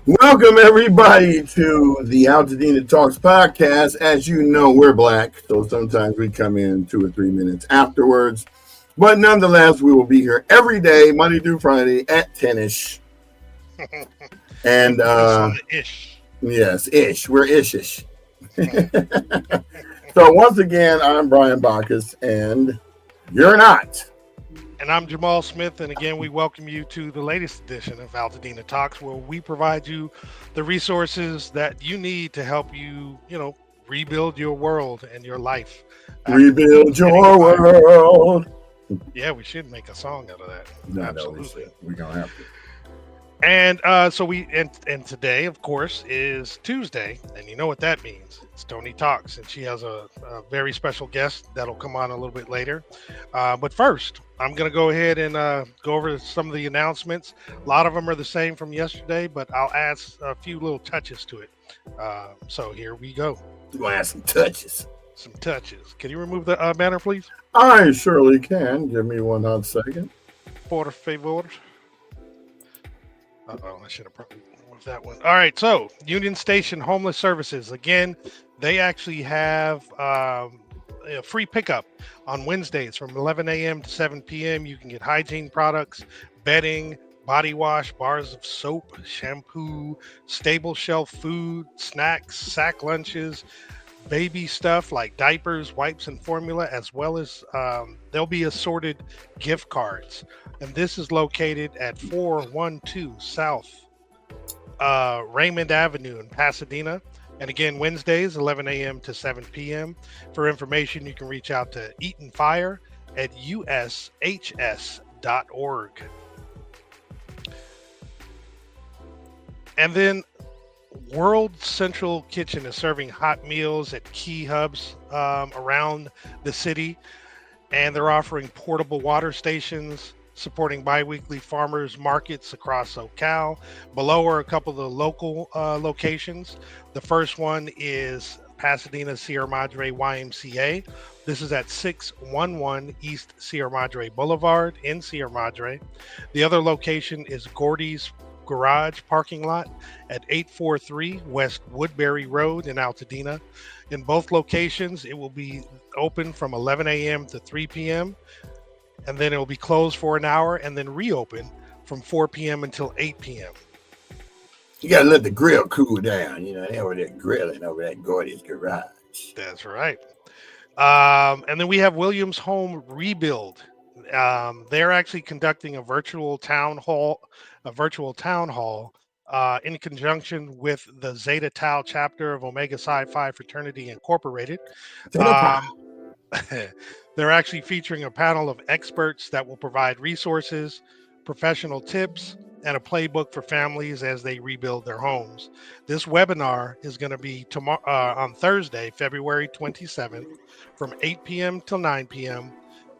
Welcome, everybody, to the Altadena Talks podcast. As you know, we're black, so sometimes we come in 2 or 3 minutes afterwards. But nonetheless, we will be here every day, Monday through Friday at 10ish. And Emphasis on the ish. yes, ish. We're ish-ish. So once again, I'm Brian Bacchus, and you're not. And I'm Jamal Smith, and again, we welcome you to the latest edition of Altadena Talks, where we provide you the resources that you need to help you, rebuild your world and your life. Rebuild your world. Yeah, we should make a song out of that. No, Absolutely. We're going to have to. And and today, of course, is Tuesday, and you know what that means. It's TONI Talks, and she has a very special guest that'll come on a little bit later. But first, I'm going to go ahead and go over some of the announcements. A lot of them are the same from yesterday, but I'll add a few little touches to it. So here we go. We're going to add some touches. Some touches. Can you remove the banner, please? I surely can. Give me one hot second. Por favor. Uh-oh, I should have probably moved that one. All right, so Union Station Homeless Services. Again, they actually have a free pickup on Wednesdays from 11 a.m. to 7 p.m. You can get hygiene products, bedding, body wash, bars of soap, shampoo, stable shelf food, snacks, sack lunches, baby stuff like diapers, wipes, and formula, as well as there'll be assorted gift cards. And this is located at 412 South Raymond Avenue in Pasadena. And again, Wednesdays, 11 a.m. to 7 p.m. For information, you can reach out to Eaton Fire at ushs.org. And then World Central Kitchen is serving hot meals at key hubs around the city. And they're offering portable water stations, supporting bi-weekly farmers markets across SoCal. Below are a couple of the local locations. The first one is Pasadena Sierra Madre YMCA. This is at 611 East Sierra Madre Boulevard in Sierra Madre. The other location is Gordy's Garage parking lot at 843 West Woodbury Road in Altadena. In both locations, it will be open from 11 a.m. to 3 p.m. and then it will be closed for an hour and then reopen from 4 p.m. until 8 p.m. You got to let the grill cool down. They over there grilling over at Gordy's Garage. That's right. And then we have Williams Home Rebuild. They're actually conducting a virtual town hall in conjunction with the Zeta Tau chapter of Omega Psi Phi Fraternity Incorporated. They're actually featuring a panel of experts that will provide resources, professional tips, and a playbook for families as they rebuild their homes. This webinar is going to be on Thursday, February 27th from 8 p.m. till 9 p.m.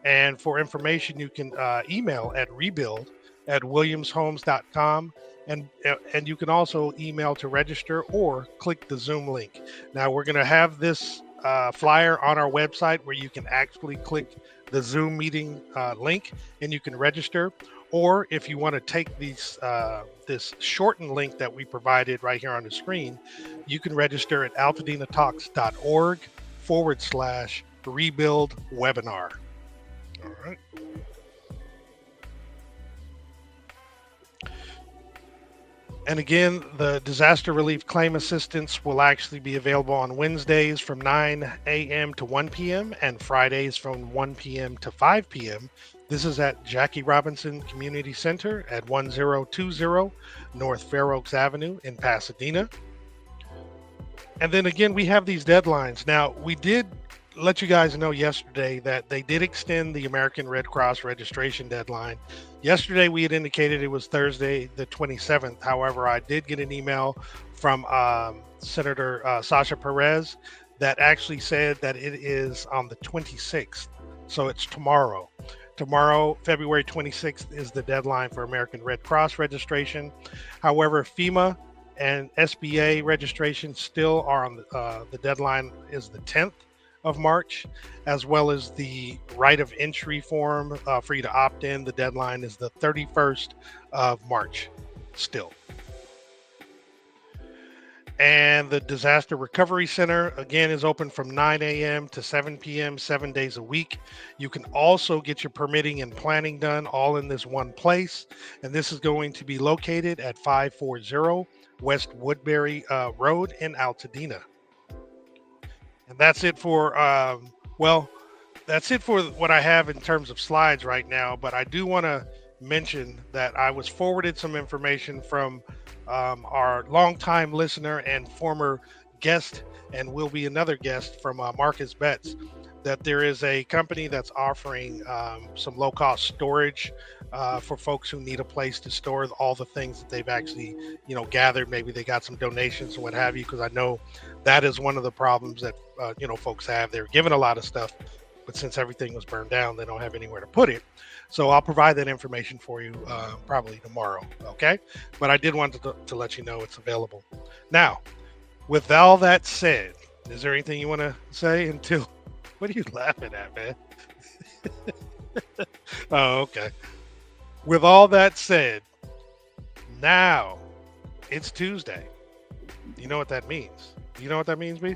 And for information, you can email at rebuild@williamshomes.com. And you can also email to register or click the Zoom link. Now, we're going to have this flyer on our website where you can actually click the Zoom meeting link and you can register. Or if you want to take this shortened link that we provided right here on the screen, you can register at altadenatalks.org/rebuild webinar. All right. And again, the disaster relief claim assistance will actually be available on Wednesdays from 9 a.m. to 1 p.m. and Fridays from 1 p.m. to 5 p.m. This is at Jackie Robinson Community Center at 1020 North Fair Oaks Avenue in Pasadena. And then again, we have these deadlines. Now, we did let you guys know yesterday that they did extend the American Red Cross registration deadline. Yesterday, we had indicated it was Thursday, the 27th. However, I did get an email from Senator Sasha Perez that actually said that it is on the 26th. So it's tomorrow. Tomorrow, February 26th, is the deadline for American Red Cross registration. However, FEMA and SBA registration still are on the deadline is the 10th of March, as well as the right of entry form for you to opt in. The deadline is the 31st of March still. And the Disaster Recovery Center, again, is open from 9 a.m. to 7 p.m., 7 days a week. You can also get your permitting and planning done all in this one place. And this is going to be located at 540 West Woodbury Road in Altadena. And that's it for, that's it for what I have in terms of slides right now. But I do want to mention that I was forwarded some information from our longtime listener and former guest, and will be another guest from Marcus Betts, that there is a company that's offering some low-cost storage for folks who need a place to store all the things that they've actually, gathered. Maybe they got some donations or what have you, because I know that is one of the problems that, folks have. They're given a lot of stuff, but since everything was burned down, they don't have anywhere to put it. So I'll provide that information for you probably tomorrow, okay? But I did want to let you know it's available. Now, with all that said, is there anything you want to say until... What are you laughing at, man? Oh, okay. With all that said, now it's Tuesday. You know what that means? You know what that means, B?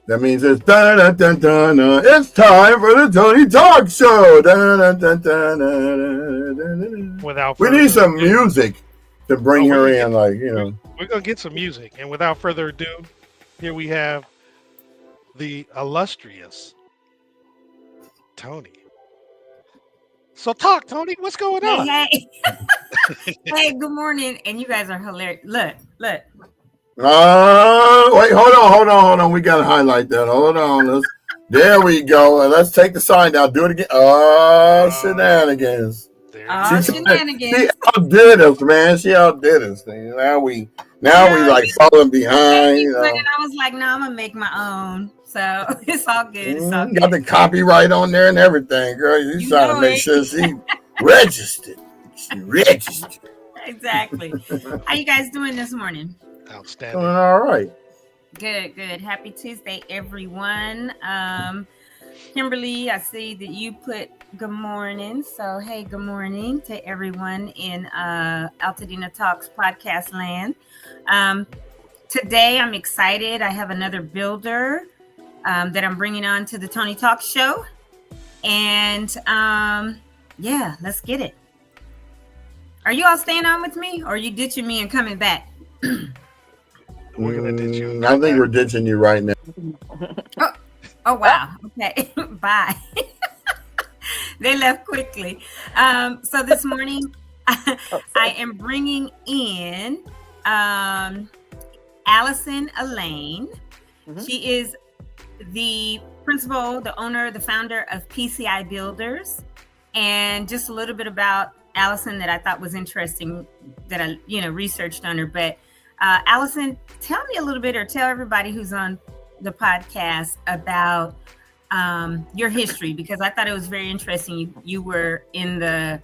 That means it's dun dun dun dun. It's time for the Tony Talks show. Dun, dun, dun, dun, dun, dun, dun. We need some music to bring her in, We're gonna get some music, and without further ado, here we have the illustrious Tony. So talk, Tony. What's going on? Hey. Hey, good morning. And you guys are hilarious. Look. Wait, hold on. We gotta highlight that. Hold on. There we go. Let's take the sign down. Do it again. Shenanigans. Shenanigans. She outdid us, man. She outdid us. Now we like falling behind. And I was like, no, I'm gonna make my own. So it's all good. It's all good. Got the copyright on there and everything, girl. You trying to make sure she registered. She registered. Exactly. How you guys doing this morning? Outstanding. Doing all right. Good. Happy Tuesday, everyone. Kimberly, I see that you put good morning. So, hey, good morning to everyone in Altadena Talks podcast land. Today, I'm excited. I have another builder that I'm bringing on to the Tony Talks show. And let's get it. Are you all staying on with me, or are you ditching me and coming back? We're gonna ditch you. I think we're ditching you right now. Oh wow. Okay. Bye. They left quickly. So this morning I am bringing in Allison Allain. Mm-hmm. She is the principal, the owner, the founder of PCI Builders. And just a little bit about Allison that I thought was interesting that I, researched on her. But Allison, tell me a little bit, or tell everybody who's on the podcast about your history, because I thought it was very interesting. You were in the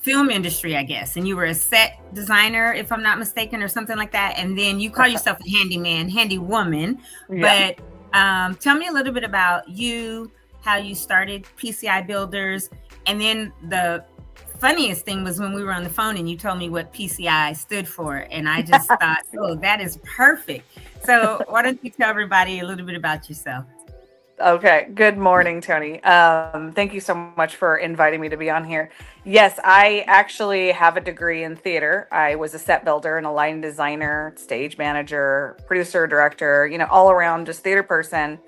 film industry, I guess, and you were a set designer, if I'm not mistaken, or something like that. And then you call yourself a handyman, handy woman. Yeah. But tell me a little bit about you, how you started PCI Builders, and then the funniest thing was when we were on the phone and you told me what PCI stood for, and I just thought, oh, that is perfect. So why don't you tell everybody a little bit about yourself? Okay. Good morning, Tony. Thank you so much for inviting me to be on here. Yes, I actually have a degree in theater. I was a set builder and a line designer, stage manager, producer, director, all around just theater person.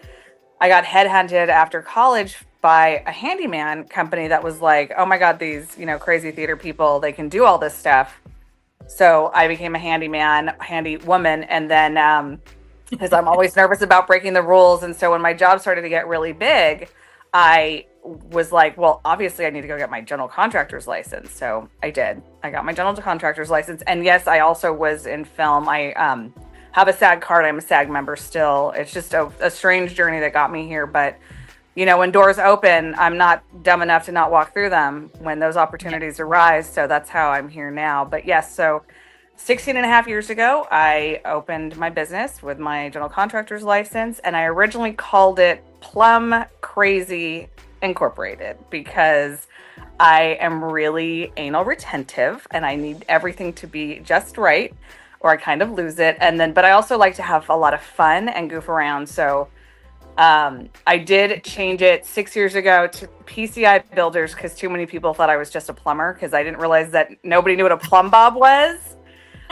I got headhunted after college by a handyman company that was like, oh my God, these, crazy theater people, they can do all this stuff. So I became a handyman, handy woman. And then, because I'm always nervous about breaking the rules. And so when my job started to get really big, I was like, well, obviously I need to go get my general contractor's license. So I did. I got my general contractor's license. And yes, I also was in film. I have a SAG card. I'm a SAG member still. It's just a strange journey that got me here. But, when doors open, I'm not dumb enough to not walk through them when those opportunities arise. So that's how I'm here now. But yes, so 16 and a half years ago, I opened my business with my general contractor's license, and I originally called it Plum Crazy Incorporated because I am really anal retentive and I need everything to be just right. or I kind of lose it. And then, but I also like to have a lot of fun and goof around. So I did change it 6 years ago to PCI Builders because too many people thought I was just a plumber because I didn't realize that nobody knew what a plumb bob was.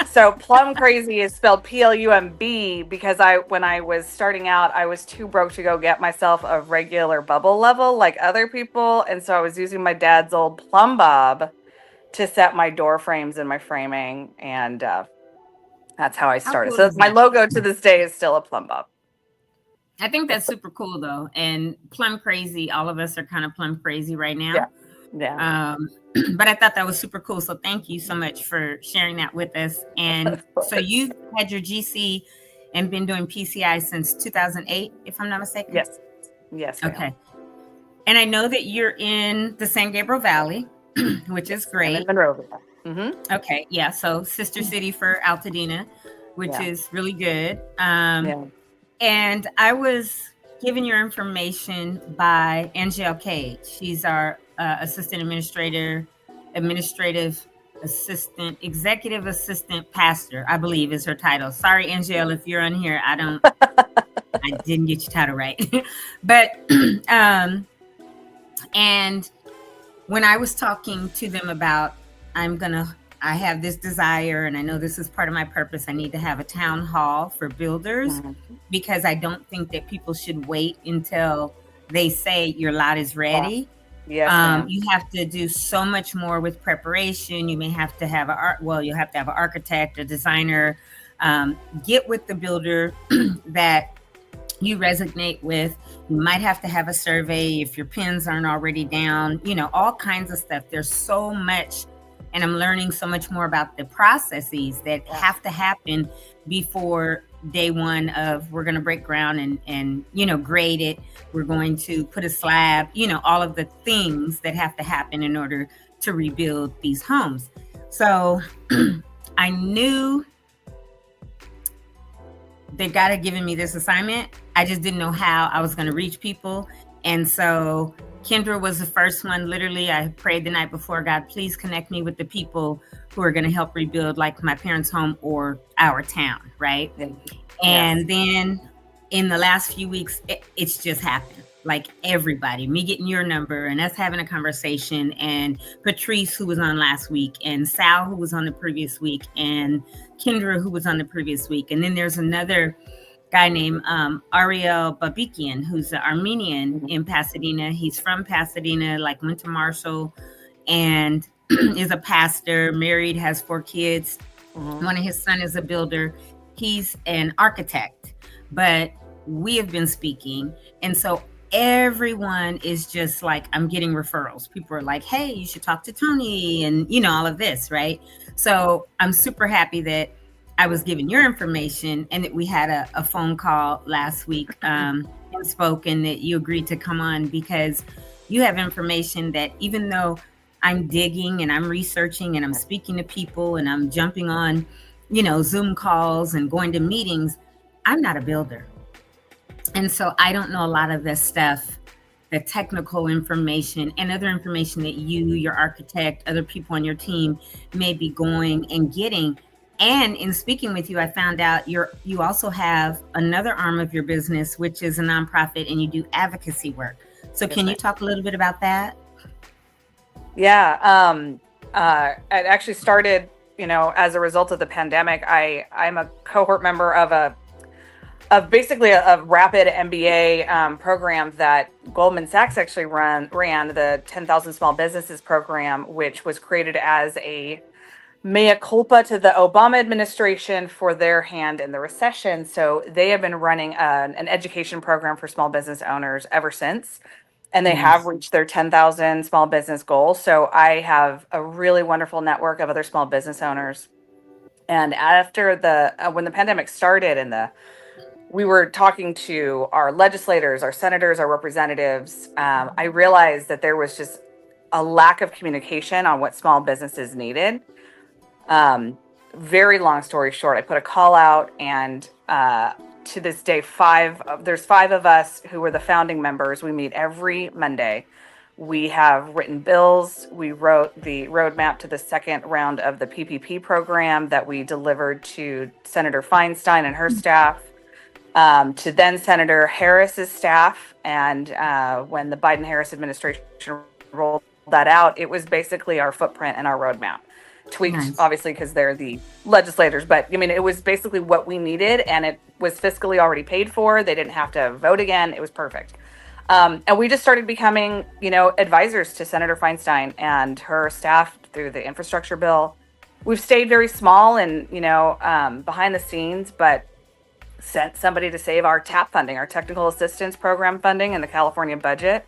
So Plum Crazy is spelled PLUMB because when I was starting out, I was too broke to go get myself a regular bubble level like other people. And so I was using my dad's old plumb bob to set my door frames and my framing. And that's how I started. cool So my logo to this day is still a plumb bob. I think that's super cool though. And Plum Crazy, all of us are kind of plum crazy right now. Yeah. But I thought that was super cool. So thank you so much for sharing that with us. And so you've had your GC and been doing PCI since 2008, if I'm not mistaken? Yes. Yes. Okay. And I know that you're in the San Gabriel Valley, which is great. I'm in Monrovia. Mm-hmm. Okay. Yeah. So sister city for Altadena, which is really good. And I was given your information by Angel Cage. She's our executive assistant pastor, I believe is her title. Sorry, Angel, if you're on here, I didn't get your title right. But, and when I was talking to them about, I have this desire, and I know this is part of my purpose. I need to have a town hall for builders because I don't think that people should wait until they say your lot is ready. Yes, you have to do so much more with preparation. You may have to have you'll have to have an architect, a designer, get with the builder that you resonate with. You might have to have a survey if your pins aren't already down, all kinds of stuff. There's so much. And I'm learning so much more about the processes that have to happen before day one of we're going to break ground and grade it. We're going to put a slab, all of the things that have to happen in order to rebuild these homes. So I knew they got to given me this assignment. I just didn't know how I was going to reach people. And so Kendra was the first one. Literally, I prayed the night before, God, please connect me with the people who are going to help rebuild like my parents' home or our town, right? And then in the last few weeks, it's just happened. Like everybody, me getting your number and us having a conversation, and Patrice, who was on last week, and Sal, who was on the previous week, and Kendra, who was on the previous week. And then there's another guy named Ariel Babikian, who's an Armenian in Pasadena. He's from Pasadena, like went to Marshall, and is a pastor, married, has 4 kids. One of his sons is a builder. He's an architect, but we have been speaking. And so everyone is just like, I'm getting referrals. People are like, hey, you should talk to Toni and, all of this, right? So I'm super happy that I was given your information and that we had a phone call last week and spoken that you agreed to come on because you have information that even though I'm digging and I'm researching and I'm speaking to people and I'm jumping on, Zoom calls and going to meetings, I'm not a builder. And so I don't know a lot of this stuff, the technical information and other information that you, your architect, other people on your team may be going and getting. And in speaking with you, I found out you also have another arm of your business, which is a nonprofit, and you do advocacy work. So can you talk a little bit about that? Yeah. It actually started, as a result of the pandemic. I'm a cohort member of basically a rapid MBA program that Goldman Sachs actually ran, the 10,000 Small Businesses program, which was created as a mea culpa to the Obama administration for their hand in the recession. So they have been running an education program for small business owners ever since. And they have reached their 10,000 small business goal. So I have a really wonderful network of other small business owners. And after when the pandemic started and we were talking to our legislators, our senators, our representatives, I realized that there was just a lack of communication on what small businesses needed. Very long story short, I put a call out, and to this day, there's 5 of us who were the founding members. We meet every Monday. We have written bills. We wrote the roadmap to the second round of the PPP program that we delivered to Senator Feinstein and her staff, to then Senator Harris's staff. And when the Biden-Harris administration rolled that out, it was basically our footprint and our roadmap. Tweaked, obviously, because they're the legislators. But, I mean, it was basically what we needed, and it was fiscally already paid for. They didn't have to vote again. It was perfect. And we just started becoming, advisors to Senator Feinstein and her staff through the infrastructure bill. We've stayed very small and, behind the scenes, but sent somebody to save our TAP funding, our technical assistance program funding in the California budget.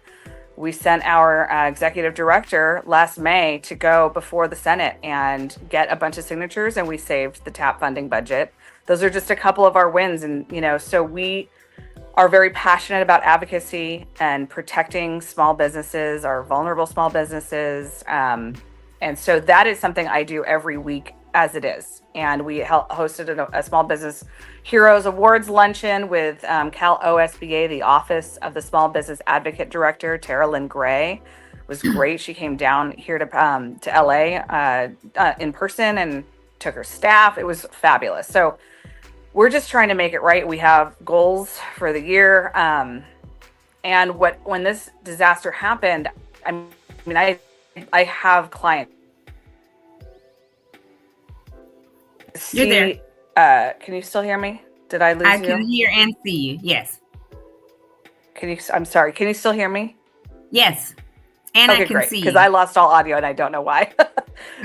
We sent our executive director last May to go before the Senate and get a bunch of signatures, and we saved the TAP funding budget. Those are just a couple of our wins. And, so we are very passionate about advocacy and protecting small businesses, our vulnerable small businesses. And so that is something I do every week as it is. And we hosted a Small Business Heroes Awards luncheon with Cal OSBA, the Office of the Small Business Advocate Director, Tara Lynn Gray. It was great. She came down here to LA in person and took her staff. It was fabulous. So we're just trying to make it right. We have goals for the year. And when this disaster happened, I have clients. You're there. Can you still hear me? Did I lose you? I can hear and see you. Yes. I'm sorry. Can you still hear me? Yes. And okay, I can great, see you. because I lost all audio and I don't know why.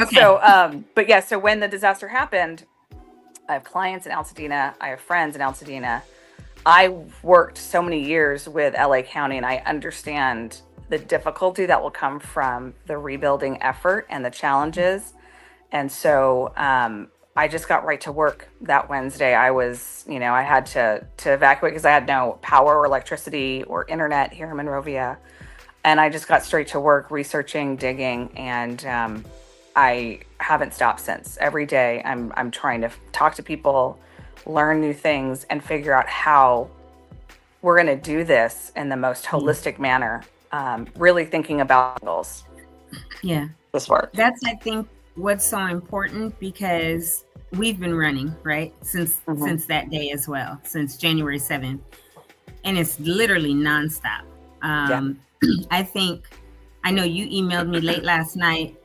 Okay. So, but yeah, so when the disaster happened, I have clients in Altadena. I have friends in Altadena. I worked so many years with LA County, and I understand the difficulty that will come from the rebuilding effort and the challenges. And so I just got right to work that Wednesday. I was, I had to evacuate because I had no power or electricity or internet here in Monrovia. And I just got straight to work researching, digging, and I haven't stopped since. Every day I'm trying to talk to people, learn new things, and figure out how we're going to do this in the most holistic manner, really thinking about goals. Yeah. This work. That's, I think, what's so important, because we've been running, right, since that day as well, since January 7th. And it's literally nonstop. I know you emailed me late last night,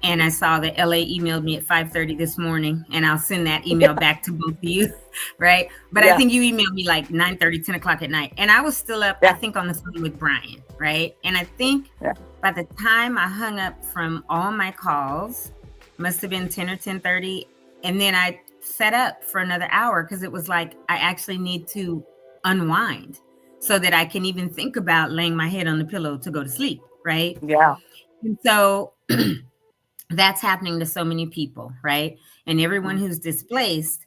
and I saw that LA emailed me at 5:30 this morning, and I'll send that email back to both of you, right? But I think you emailed me like 9:30, 10 o'clock at night, and I was still up, I think, on the phone with Brian, right? And I think by the time I hung up from all my calls, must have been 10 or 10:30, and then I set up for another hour because it was like I actually need to unwind so that I can even think about laying my head on the pillow to go to sleep, right? Yeah. And so that's happening to so many people, right? And everyone who's displaced,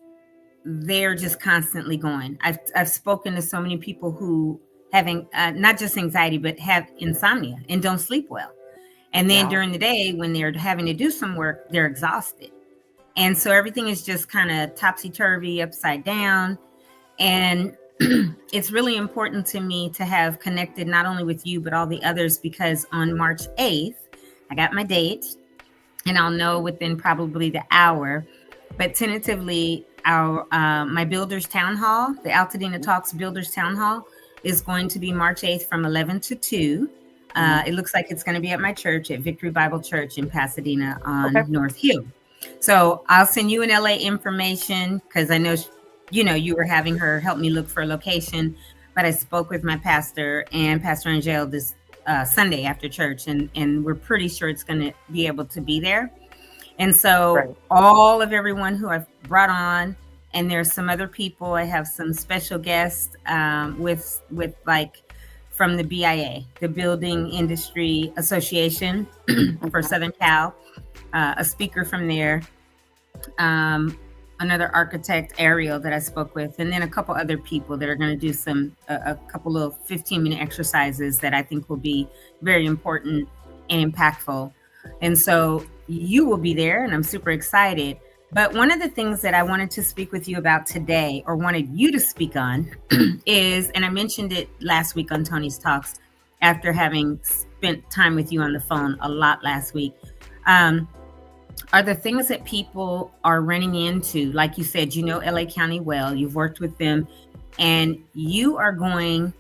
they're just constantly going. I've spoken to so many people who having not just anxiety, but have insomnia and don't sleep well. And then during the day, when they're having to do some work, they're exhausted. And so everything is just kind of topsy-turvy, upside down. And it's really important to me to have connected not only with you, but all the others, because on March 8th, I got my date, and I'll know within probably the hour. But tentatively, my Builders Town Hall, the Altadena Talks Builders Town Hall, is going to be March 8th from 11 to 2. It looks like it's going to be at my church, at Victory Bible Church in Pasadena on North Hill. So I'll send you an LA information, because I know, you were having her help me look for a location. But I spoke with my pastor and Pastor Angel this Sunday after church, and we're pretty sure it's going to be able to be there. And so all of everyone who I've brought on, and there's some other people, I have some special guests with like from the BIA, the Building Industry Association for Southern Cal, a speaker from there, another architect, Ariel, that I spoke with, and then a couple other people that are going to do a couple of 15-minute exercises that I think will be very important and impactful. And so you will be there, and I'm super excited. But one of the things that I wanted to speak with you about today, or wanted you to speak on, is, and I mentioned it last week on Tony's Talks, after having spent time with you on the phone a lot last week. Are the things that people are running into, like you said, you know LA County well, you've worked with them, and you are going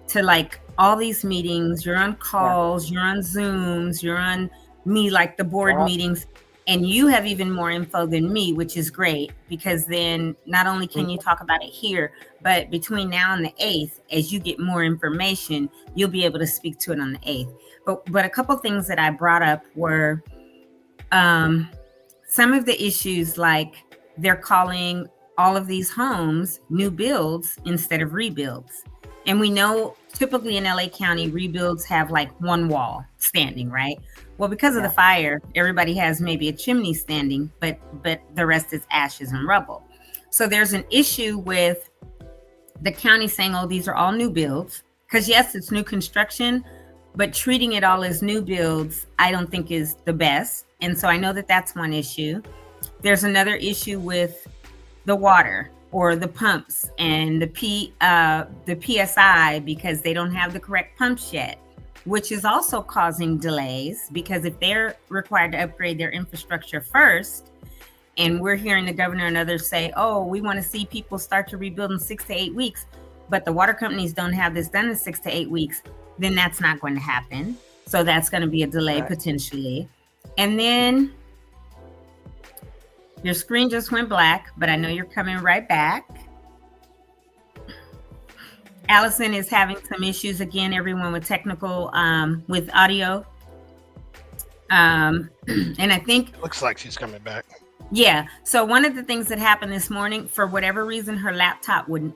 to like all these meetings, you're on calls, you're on Zooms, you're on like the board meetings, and you have even more info than me, which is great, because then not only can you talk about it here, but between now and the 8th, as you get more information, you'll be able to speak to it on the 8th. But a couple things that I brought up were some of the issues, like they're calling all of these homes new builds instead of rebuilds. And we know typically in LA County, rebuilds have like one wall standing, right? Well, because of the fire, everybody has maybe a chimney standing, but the rest is ashes and rubble. So there's an issue with the county saying, oh, these are all new builds. Because yes, it's new construction, but treating it all as new builds, I don't think is the best. And so I know that that's one issue. There's another issue with the water or the pumps and the PSI, because they don't have the correct pumps yet, which is also causing delays, because if they're required to upgrade their infrastructure first, and we're hearing the governor and others say, oh, we want to see people start to rebuild in 6 to 8 weeks, but the water companies don't have this done in 6 to 8 weeks, then that's not going to happen. So that's going to be a delay potentially. And then your screen just went black, but I know you're coming right back. Allison is having some issues again, everyone, with technical, with audio. And I think Looks like she's coming back. Yeah. So one of the things that happened this morning, for whatever reason, her laptop would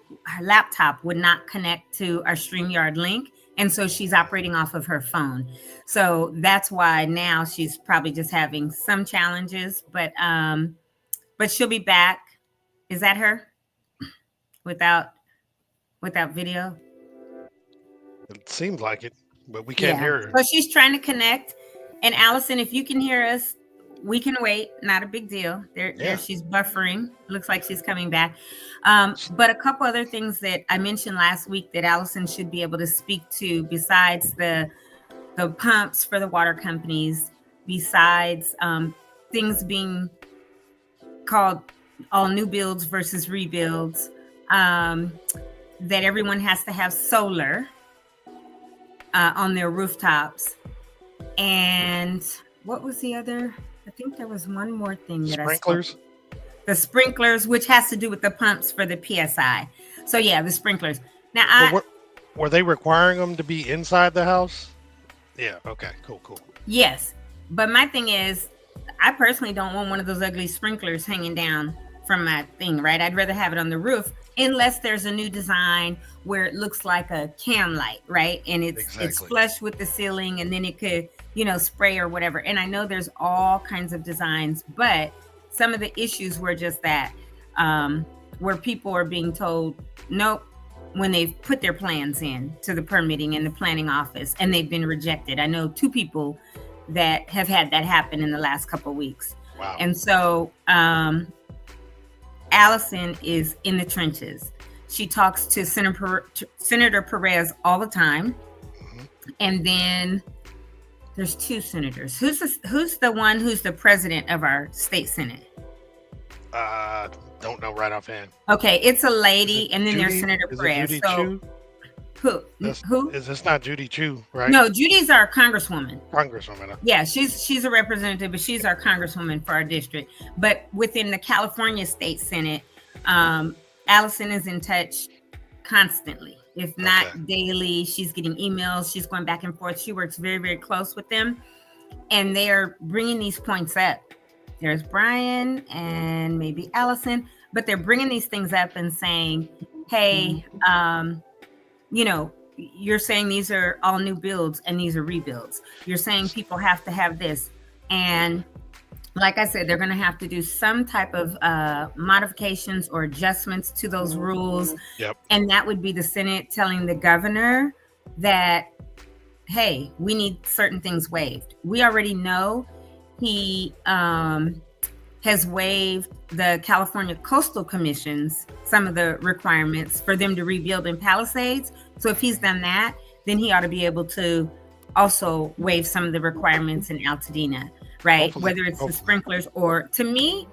not connect to our StreamYard link. And so she's operating off of her phone. So that's why now she's probably just having some challenges, but she'll be back. Is that her? Without video? It seems like it, but we can't hear her. So she's trying to connect. And Allison, if you can hear us, we can wait. Not a big deal. There she's buffering. Looks like she's coming back. But a couple other things that I mentioned last week that Allison should be able to speak to, besides the pumps for the water companies, besides things being called all new builds versus rebuilds, that everyone has to have solar on their rooftops. And what was the other? I think there was one more thing that sprinklers. The sprinklers, which has to do with the pumps for the PSI. So yeah, the sprinklers. Now, were they requiring them to be inside the house? Yeah. Okay. Cool. Yes, but my thing is, I personally don't want one of those ugly sprinklers hanging down from my thing, right? I'd rather have it on the roof, unless there's a new design where it looks like a can light, right? And it's flush with the ceiling, and then it could, spray or whatever. And I know there's all kinds of designs, but some of the issues were just that, where people are being told, nope, when they've put their plans in to the permitting and the planning office, and they've been rejected. I know 2 people that have had that happen in the last couple of weeks. Wow. And so Allison is in the trenches. She talks to Senator Perez all the time. Mm-hmm. And then there's 2 senators. Who's the one who's the president of our state senate? Don't know right offhand. Okay, it's a lady, and then there's Senator Perez. Chu? Who? Is this not Judy Chu, right? No, Judy's our congresswoman. Congresswoman. Yeah, she's a representative, but she's our congresswoman for our district. But within the California State Senate, Allison is in touch constantly, if not daily. She's getting emails. She's going back and forth. She works very, very close with them, and they are bringing these points up. There's Brian and maybe Allison, but they're bringing these things up and saying, hey, you're saying these are all new builds and these are rebuilds. You're saying people have to have this. And like I said, they're going to have to do some type of modifications or adjustments to those rules. Yep. And that would be the Senate telling the governor that, hey, we need certain things waived. We already know he has waived the California Coastal Commission's some of the requirements for them to rebuild in Palisades. So if he's done that, then he ought to be able to also waive some of the requirements in Altadena, right? Hopefully. Whether it's the Hopefully. sprinklers or, to me,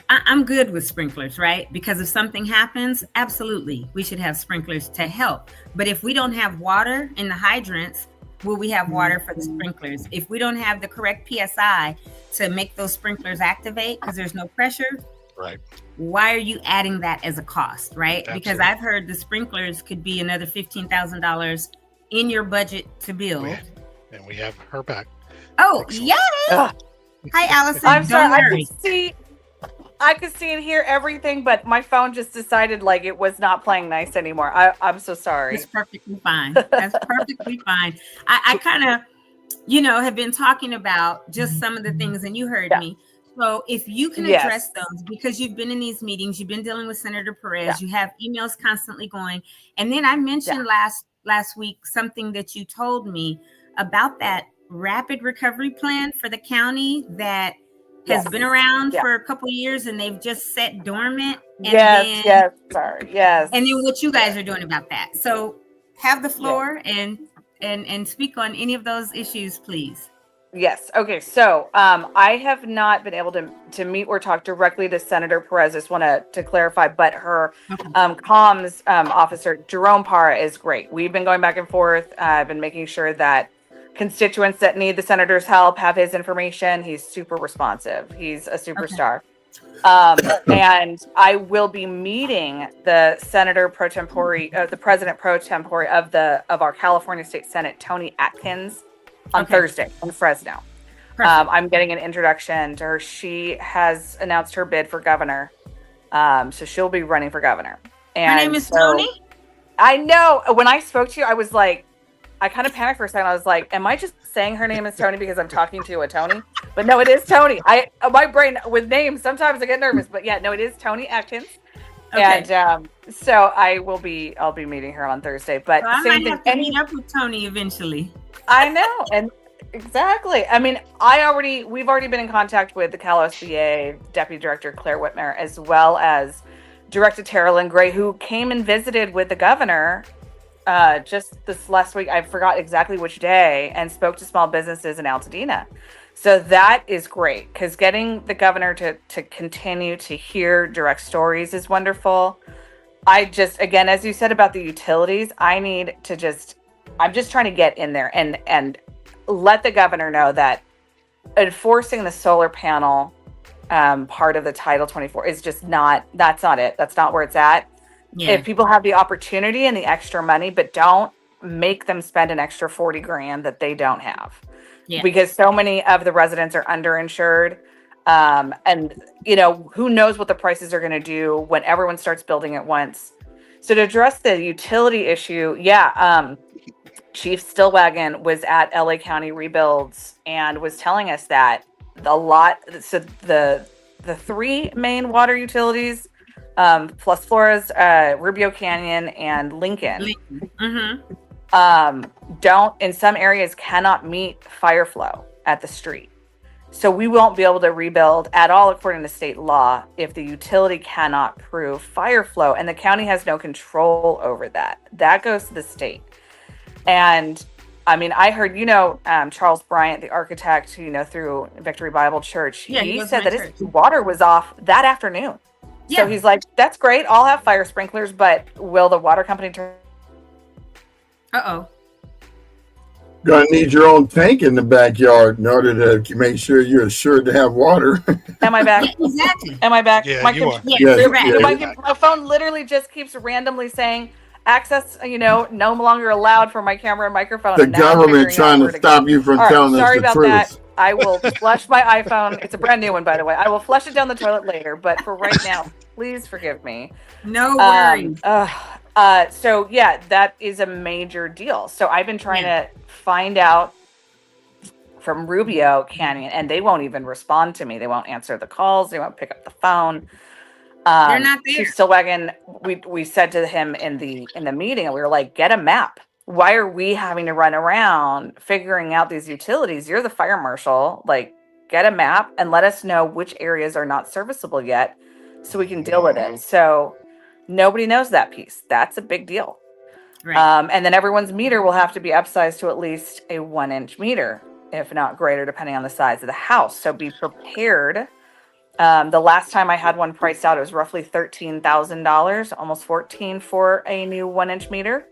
I'm good with sprinklers, right? Because if something happens, absolutely, we should have sprinklers to help. But if we don't have water in the hydrants, will we have water for the sprinklers? If we don't have the correct PSI to make those sprinklers activate because there's no pressure, Right. why are you adding that as a cost, right? Absolutely. Because I've heard the sprinklers could be another $15,000 in your budget to build. And we have her back. Oh, Excellent. yes. Ugh. Hi, Allison. I'm sorry. Don't worry. I could see and hear everything, but my phone just decided like it was not playing nice anymore. I'm so sorry. It's perfectly fine. That's perfectly fine. I kind of, have been talking about just some of the things, and you heard me. So if you can address those, because you've been in these meetings, you've been dealing with Senator Perez, you have emails constantly going. And then I mentioned last week something that you told me about that rapid recovery plan for the county that has been around for a couple of years, and they've just sat dormant. And Yes. And then what you guys are doing about that. So have the floor and speak on any of those issues, please. Yes. Okay. So I have not been able to meet or talk directly to Senator Perez. Just want to clarify, but her comms officer, Jerome Parra, is great. We've been going back and forth. I've been making sure that constituents that need the senator's help have his information. He's super responsive. He's a superstar. And I will be meeting the Senator pro tempore, the President pro tempore of our California State Senate, Toni Atkins, on Thursday in Fresno. I'm getting an introduction to her. She has announced her bid for governor. So she'll be running for governor. And her name is Toni? I know. When I spoke to you, I was like, I kind of panicked for a second. I was like, am I just saying her name is Toni because I'm talking to a Toni? But no, it is Toni. My brain with names, sometimes I get nervous, but yeah, no, it is Toni Atkins. Okay. And so I'll be meeting her on Thursday. But well, same I might thing. have to meet up with Toni eventually. I know. And exactly. I mean, we've already been in contact with the Cal OSBA Deputy Director Claire Whitmer, as well as Director Tara Gray, who came and visited with the governor just this last week. I forgot exactly which day, and spoke to small businesses in Altadena. So that is great, because getting the governor to continue to hear direct stories is wonderful. Again, as you said about the utilities, I'm just trying to get in there and let the governor know that enforcing the solar panel part of the Title 24 is just that's not it. That's not where it's at. Yeah. If people have the opportunity and the extra money, but don't make them spend an extra $40,000 that they don't have. Yeah. Because so many of the residents are underinsured. And who knows what the prices are going to do when everyone starts building at once. So to address the utility issue, Chief Stillwagon was at LA County Rebuilds and was telling us that the three main water utilities, plus Flores, Rubio Canyon, and Lincoln, in some areas cannot meet fire flow at the street. So we won't be able to rebuild at all according to state law if the utility cannot prove fire flow, and the county has no control over that. That goes to the state. And I mean, I heard, Charles Bryant, the architect, through Victory Bible Church, he said that his water was off that afternoon. Yeah. So he's like, that's great. I'll have fire sprinklers, but will the water company turn? Uh-oh. Gonna need your own tank in the backyard in order to make sure you're assured to have water. Am I back? Yeah, exactly. Am I back? Yeah, you are. You're back. My phone literally just keeps randomly saying, access, no longer allowed for my camera and microphone. The government trying to stop you from telling us the truth. Sorry about that. I will flush my iPhone. It's a brand new one, by the way. I will flush it down the toilet later, but for right now, please forgive me. No worries. So yeah, that is a major deal. So I've been trying to find out from Rubio Canyon, and they won't even respond to me. They won't answer the calls. They won't pick up the phone. They're not there. Chief Stillwagon, we said to him in the meeting, and we were like, get a map. Why are we having to run around figuring out these utilities? You're the fire marshal. Like, get a map and let us know which areas are not serviceable yet so we can deal with it. So nobody knows that piece. That's a big deal. Right. And then everyone's meter will have to be upsized to at least a 1-inch meter, if not greater, depending on the size of the house. So be prepared. The last time I had one priced out, it was roughly $13,000, almost 14 for a new 1-inch meter.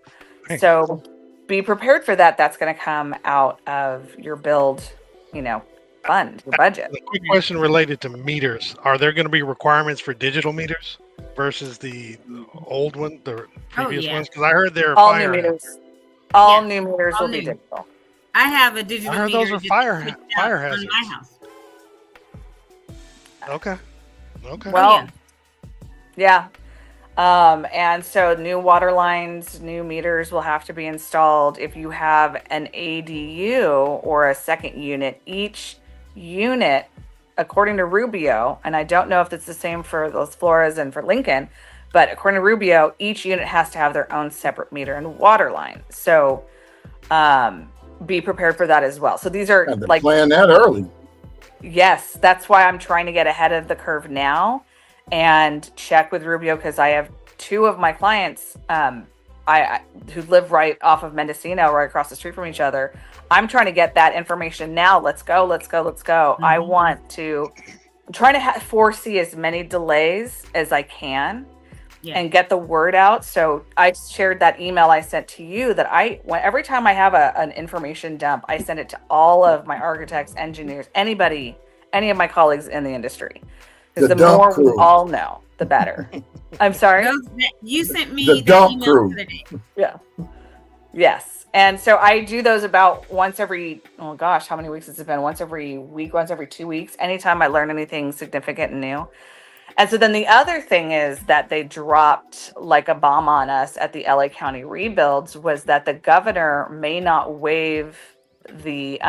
Hey. So be prepared for that. That's going to come out of your build, fund, your budget. A quick question related to meters. Are there going to be requirements for digital meters versus the old one, the previous yeah. ones? Because I heard they're All fire. new meters. All Yeah, new meters all will be new. digital. I have a digital I heard meter those are just fire switched out hazards. on my house. Okay. Well, yeah. And so new water lines, new meters will have to be installed. If you have an ADU or a second unit, each unit, according to Rubio, and I don't know if it's the same for Los Flores and for Lincoln, but according to Rubio, each unit has to have their own separate meter and water line. So be prepared for that as well. So these are like plan that early. Yes, that's why I'm trying to get ahead of the curve now and check with Rubio, because I have two of my clients who live right off of Mendocino, right across the street from each other. I'm trying to get that information now. Let's go. Mm-hmm. I want to try to foresee as many delays as I can. Yeah. And get the word out. So I shared that email I sent to you that every time I have an information dump, I send it to all of my architects, engineers, any of my colleagues in the industry. Because the more we all know, the better. I'm sorry? You sent me the that email crew. the other day. Yeah. Yes. And so I do those about once every, oh gosh, how many weeks has it been? Once every week, once every 2 weeks, anytime I learn anything significant and new. And so then the other thing is that they dropped like a bomb on us at the LA County rebuilds was that the governor may not waive the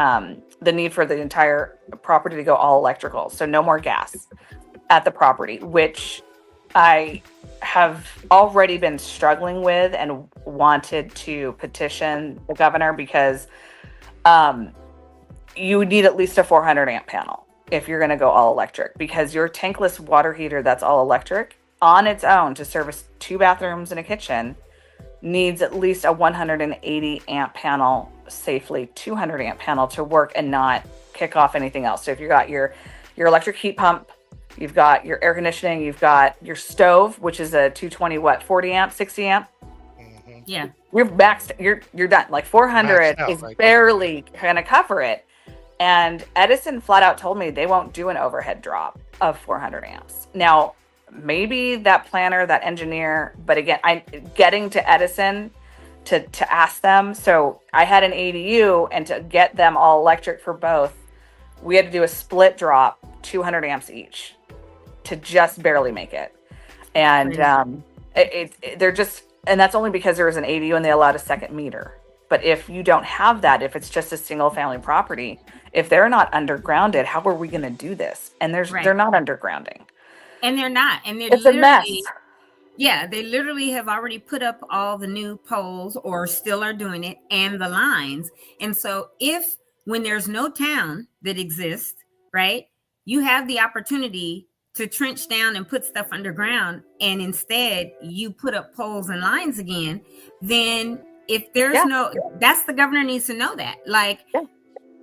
need for the entire property to go all electrical. So no more gas at the property, which I have already been struggling with and wanted to petition the governor because you need at least a 400 amp panel if you're going to go all electric, because your tankless water heater that's all electric on its own to service 2 bathrooms and a kitchen needs at least a 180 amp panel safely, 200 amp panel to work and not kick off anything else. So if you got your electric heat pump, you've got your air conditioning, you've got your stove, which is a 220 40 amp, 60 amp. Mm-hmm. Yeah. You're maxed, you're done. Like 400 is barely going to cover it. And Edison flat out told me they won't do an overhead drop of 400 amps. Now, maybe that planner, that engineer, but again, I'm getting to Edison to ask them. So I had an ADU, and to get them all electric for both, we had to do a split drop, 200 amps each, to just barely make it. And they're just, and that's only because there was an ADU and they allowed a second meter. But if you don't have that, if it's just a single family property, if they're not undergrounded, how are we going to do this? And they're not undergrounding. And they're not. And it's a mess. Yeah, they literally have already put up all the new poles, or still are doing it, and the lines. And so when there's no town that exists, right, you have the opportunity to trench down and put stuff underground, and instead you put up poles and lines again, then if there's that's the governor needs to know that. Like,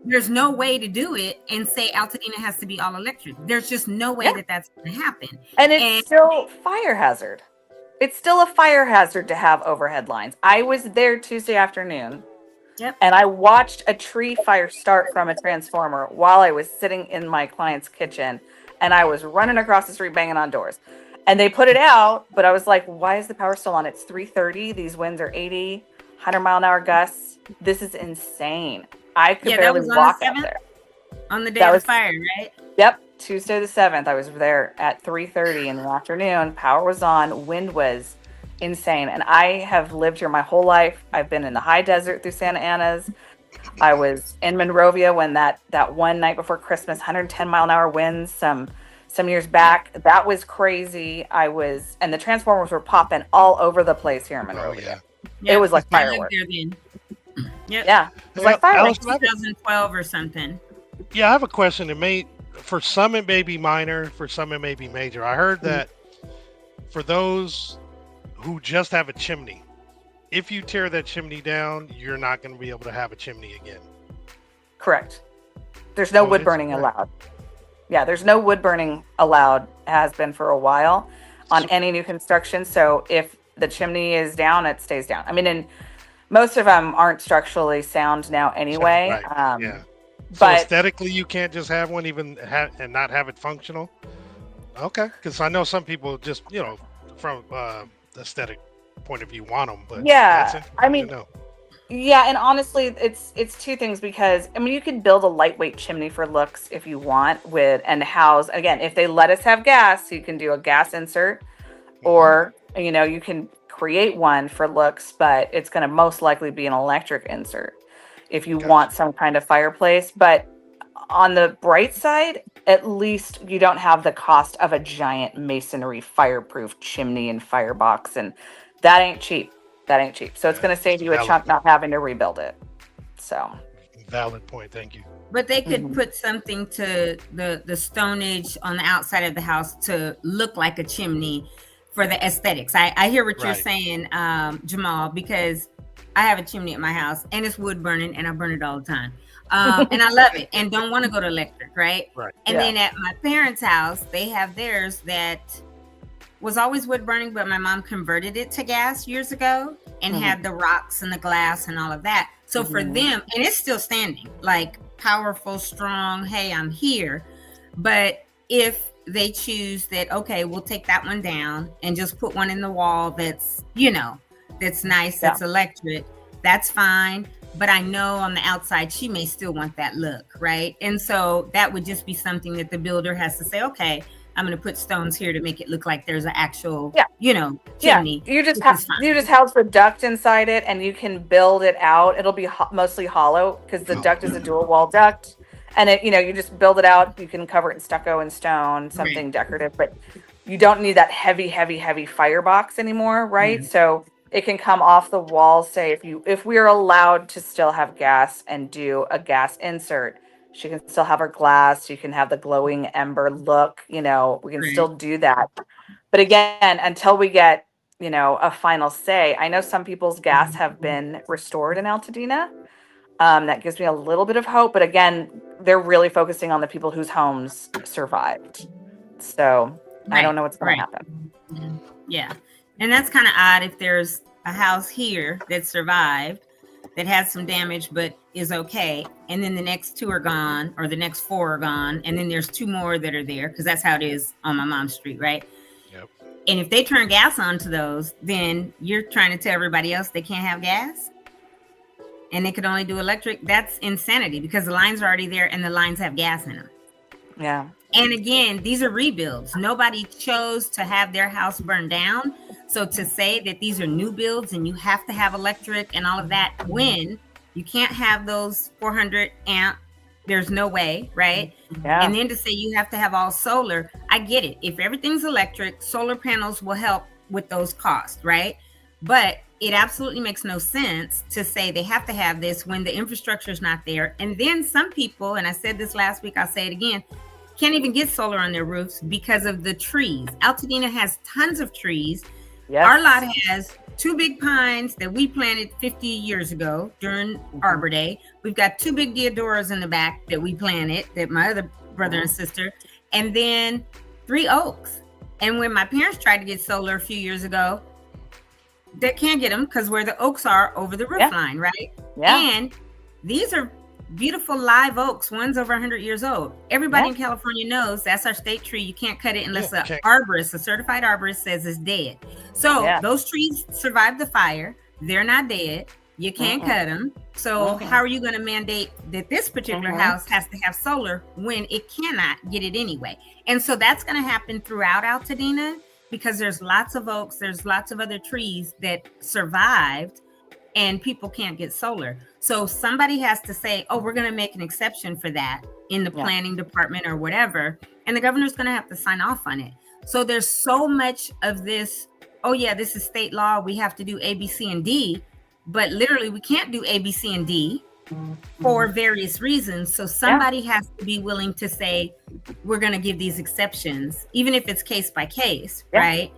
there's no way to do it and say Altadena has to be all electric. There's just no way that's going to happen. And it's still fire hazard. It's still a fire hazard to have overhead lines. I was there Tuesday afternoon. Yep. And I watched a tree fire start from a transformer while I was sitting in my client's kitchen, and I was running across the street banging on doors. And they put it out, but I was like, why is the power still on? It's 3:30. These winds are 80, 100 mile an hour gusts. This is insane. I could barely walk out there. On the day of the fire, right? Yep. Tuesday the 7th. I was there at 3:30 in the afternoon. Power was on. Wind was insane. And I have lived here my whole life. I've been in the high desert through Santa Ana's. I was in Monrovia when that one night before Christmas, 110 mile an hour winds some years back. That was crazy. And the transformers were popping all over the place here in Monrovia. It was like fireworks. Yep. Yeah. It was like fireworks. 2012 or something. Yeah, I have a question. For some it may be minor, for some it may be major. I heard that for those who just have a chimney, if you tear that chimney down, you're not going to be able to have a chimney again. Correct. There's no Oh, wood it's burning okay. allowed. Yeah, there's no wood burning allowed, has been for a while on So- any new construction. So if the chimney is down, it stays down. I mean, and most of them aren't structurally sound now anyway. Right. Yeah. So But aesthetically, you can't just have one and not have it functional. Okay, because I know some people just from aesthetic point of view want them, but Yeah, that's interesting I mean, to know. yeah, and honestly, it's two things, because I mean, you could build a lightweight chimney for looks if you want, and house, again, if they let us have gas, you can do a gas insert, or you can create one for looks, but it's going to most likely be an electric insert if you Gotcha. want some kind of fireplace. But on the bright side, at least you don't have the cost of a giant masonry fireproof chimney and firebox, and that ain't cheap. So it's Yeah, going to save it's you a valid. chunk not having to rebuild it. So Valid point. Thank you. But they could Mhm. put something to the stonage on the outside of the house to look like a chimney for the aesthetics. I hear what you're Right. saying, Jamal, because I have a chimney at my house and it's wood burning and I burn it all the time. And I love it and don't want to go to electric, right? Right. And Yeah. then at my parents' house, they have theirs that was always wood burning, but my mom converted it to gas years ago and Mhm. had the rocks and the glass and all of that. So for Mhm. them, and it's still standing, like powerful, strong, hey, I'm here. But if they choose that, okay, we'll take that one down and just put one in the wall that's, that's nice, that's electric, that's fine. But I know on the outside, she may still want that look, right? And so that would just be something that the builder has to say, okay, I'm going to put stones here to make it look like there's an actual, chimney. You just which is fine. you just house the duct inside it, and you can build it out. It'll be mostly hollow because the duct is a dual wall duct, and you just build it out. You can cover it in stucco and stone, something decorative, but you don't need that heavy firebox anymore, right? Mhm. So it can come off the wall. Say if we're allowed to still have gas and do a gas insert, she can still have her glass. You can have the glowing ember look. We can still do that. But again, until we get, a final say, I know some people's gas have been restored in Altadena. That gives me a little bit of hope. But again, they're really focusing on the people whose homes survived. So I don't know what's going to happen. Yeah. And that's kind of odd if there's a house here that survived, that has some damage, but is okay. And then the next two are gone, or the next four are gone. And then there's two more that are there, because that's how it is on my mom's street, right? Yep. And if they turn gas onto those, then you're trying to tell everybody else they can't have gas and they could only do electric. That's insanity, because the lines are already there and the lines have gas in them. Yeah. And again, these are rebuilds. Nobody chose to have their house burned down. So to say that these are new builds and you have to have electric and all of that, when you can't have those 400 amp, there's no way, right? Yeah. And then to say you have to have all solar, I get it. If everything's electric, solar panels will help with those costs, right? But it absolutely makes no sense to say they have to have this when the infrastructure is not there. And then some people, and I said this last week, I'll say it again, can't even get solar on their roofs because of the trees. Altadena has tons of trees. Yes. Our lot has 2 big pines that we planted 50 years ago during Arbor Day. We've got 2 big deodoras in the back that we planted, that my other brother and sister, and then 3 oaks. And when my parents tried to get solar a few years ago, they can't get them because where the oaks are over the roof line, right? Yeah. And these are beautiful live oaks. One's over 100 years old. Everybody in California knows that's our state tree. You can't cut it unless a certified arborist says it's dead. So those trees survived the fire. They're not dead. You can't cut them. So how are you going to mandate that this particular house has to have solar when it cannot get it anyway? And so that's going to happen throughout Altadena, because there's lots of oaks, there's lots of other trees that survived, and people can't get solar. So somebody has to say, oh, we're going to make an exception for that in the planning department or whatever. And the governor's going to have to sign off on it. So there's so much of this, oh yeah, this is state law, we have to do A, B, C, and D. But literally we can't do A, B, C, and D for various reasons. So somebody has to be willing to say, we're going to give these exceptions, even if it's case by case, right?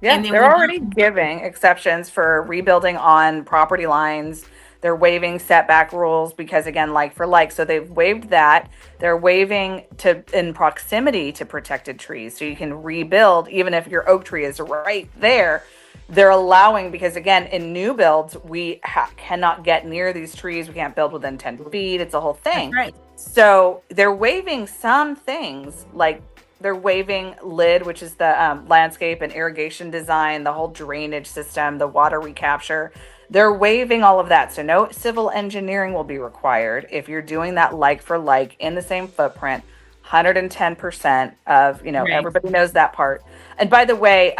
Yeah, And then they're already giving exceptions for rebuilding on property lines. They're waiving setback rules because, again, like for like, so they've waived that. They're waiving to in proximity to protected trees, so you can rebuild even if your oak tree is right there. They're allowing, because again, in new builds, we cannot get near these trees. We can't build within 10 feet. It's a whole thing. That's right. So they're waiving some things, like they're waiving LID, which is the landscape and irrigation design, the whole drainage system, the water recapture. They're waiving all of that. So no civil engineering will be required if you're doing that like for like in the same footprint. 110% of, Right. everybody knows that part. And by the way,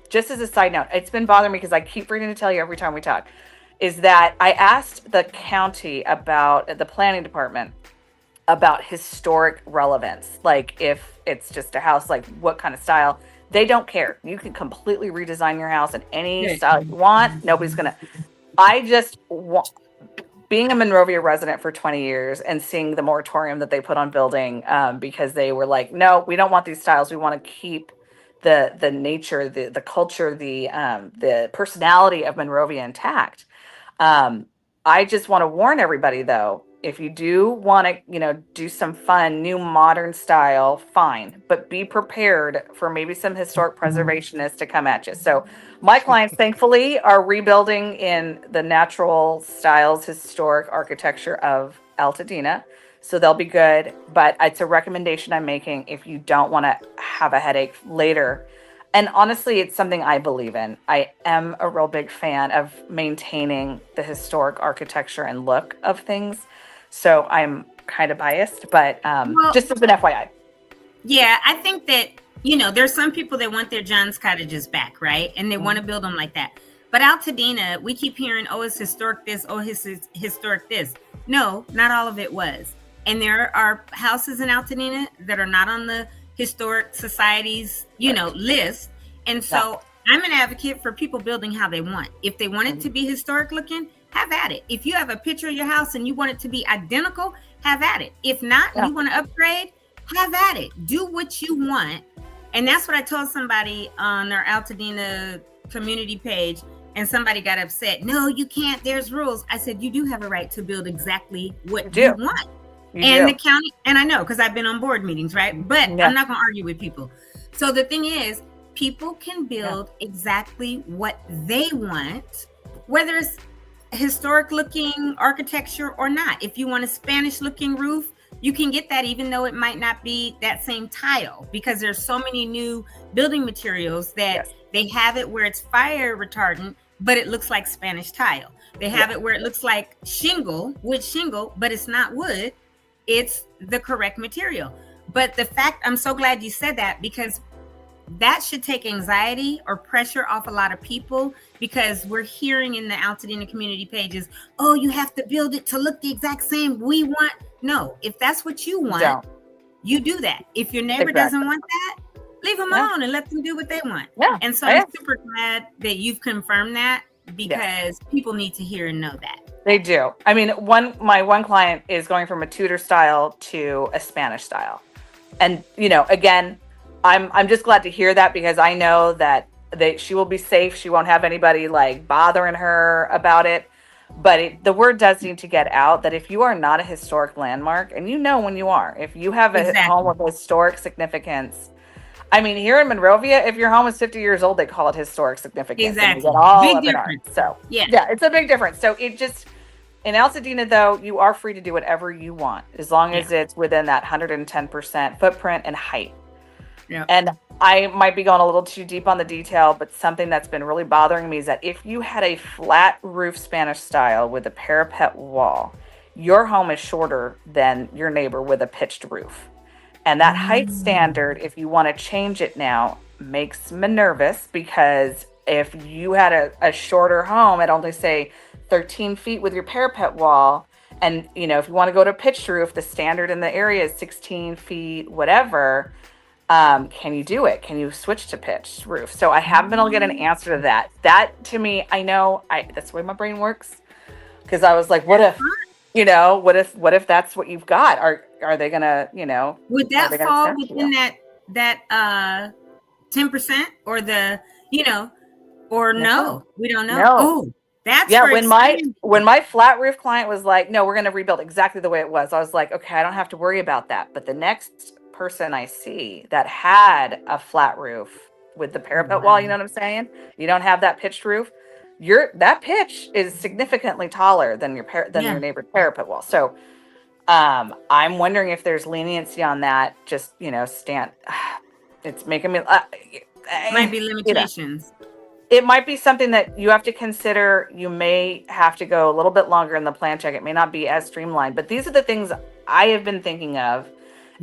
just as a side note, it's been bothering me because I keep forgetting to tell you every time we talk, is that I asked the county about the planning department about historic relevance. Like if it's just a house, like what kind of style, they don't care. You can completely redesign your house in any style you want. Nobody's going to, I just want, being a Monrovia resident for 20 years and seeing the moratorium that they put on building, because they were like, no, we don't want these styles. We want to keep the nature, the culture, the personality of Monrovia intact. I just want to warn everybody, though, if you do want to, do some fun, new modern style, fine, but be prepared for maybe some historic preservationists to come at you. So my clients, thankfully, are rebuilding in the natural styles, historic architecture of Altadena. So they'll be good, but it's a recommendation I'm making if you don't want to have a headache later. And honestly, it's something I believe in. I am a real big fan of maintaining the historic architecture and look of things. So I'm kind of biased, but just as an FYI. Yeah, I think that, there's some people that want their John's cottages back, right? And they want to build them like that. But Altadena, we keep hearing, oh, it's historic this, oh, it's historic this. No, not all of it was. And there are houses in Altadena that are not on the Historic Society's, list. And so I'm an advocate for people building how they want. If they want it to be historic looking, have at it. If you have a picture of your house and you want it to be identical, have at it. If not, you want to upgrade, have at it. Do what you want. And that's what I told somebody on our Altadena community page, and somebody got upset. No, you can't. There's rules. I said, you do have a right to build exactly what you want. The county, and I know because I've been on board meetings, right? But I'm not going to argue with people. So the thing is, people can build exactly what they want, whether it's historic looking architecture or not. If you want a Spanish looking roof, you can get that, even though it might not be that same tile, because there's so many new building materials that they have it where it's fire retardant, but it looks like Spanish tile. They have it where it looks like wood shingle, but it's not wood. It's the correct material. But the fact, I'm so glad you said that, because that should take anxiety or pressure off a lot of people, because we're hearing in the Altadena community pages, oh, you have to build it to look the exact same we want. No, if that's what you want, you do that. If your neighbor doesn't want that, leave them alone and let them do what they want. And so I'm super glad that you've confirmed that, because people need to hear and know that. They do. I mean, my one client is going from a Tudor style to a Spanish style. And, again, I'm just glad to hear that, because I know that she will be safe. She won't have anybody like bothering her about it. But the word does need to get out that if you are not a historic landmark, and when you are, if you have a home with historic significance, I mean, here in Monrovia, if your home is 50 years old, they call it historic significance. Exactly. Big difference. So it's a big difference. So it just, in Altadena, though, you are free to do whatever you want, as long as it's within that 110% footprint and height. Yeah. And I might be going a little too deep on the detail, but something that's been really bothering me is that if you had a flat roof Spanish style with a parapet wall, your home is shorter than your neighbor with a pitched roof. And that height standard, if you want to change it now, makes me nervous, because if you had a shorter home at only, say, 13 feet with your parapet wall, and, if you want to go to pitched roof, the standard in the area is 16 feet, whatever. Can you do it? Can you switch to pitched roof? So I haven't been able to get an answer to that. That, to me, I know that's the way my brain works. Because I was like, what if that's what you've got? Are they gonna, would that fall within that 10% or the, you know, or no, we don't know. No. Oh, that's Yeah, for when my flat roof client was like, no, we're going to rebuild exactly the way it was, I was like, okay, I don't have to worry about that. But the next person I see that had a flat roof with the parapet wall, you know what I'm saying? You don't have that pitched roof. That pitch is significantly taller than your neighbor's parapet wall. So I'm wondering if there's leniency on that. Just, it's making me might be limitations. It might be something that you have to consider. You may have to go a little bit longer in the plan check. It may not be as streamlined, but these are the things I have been thinking of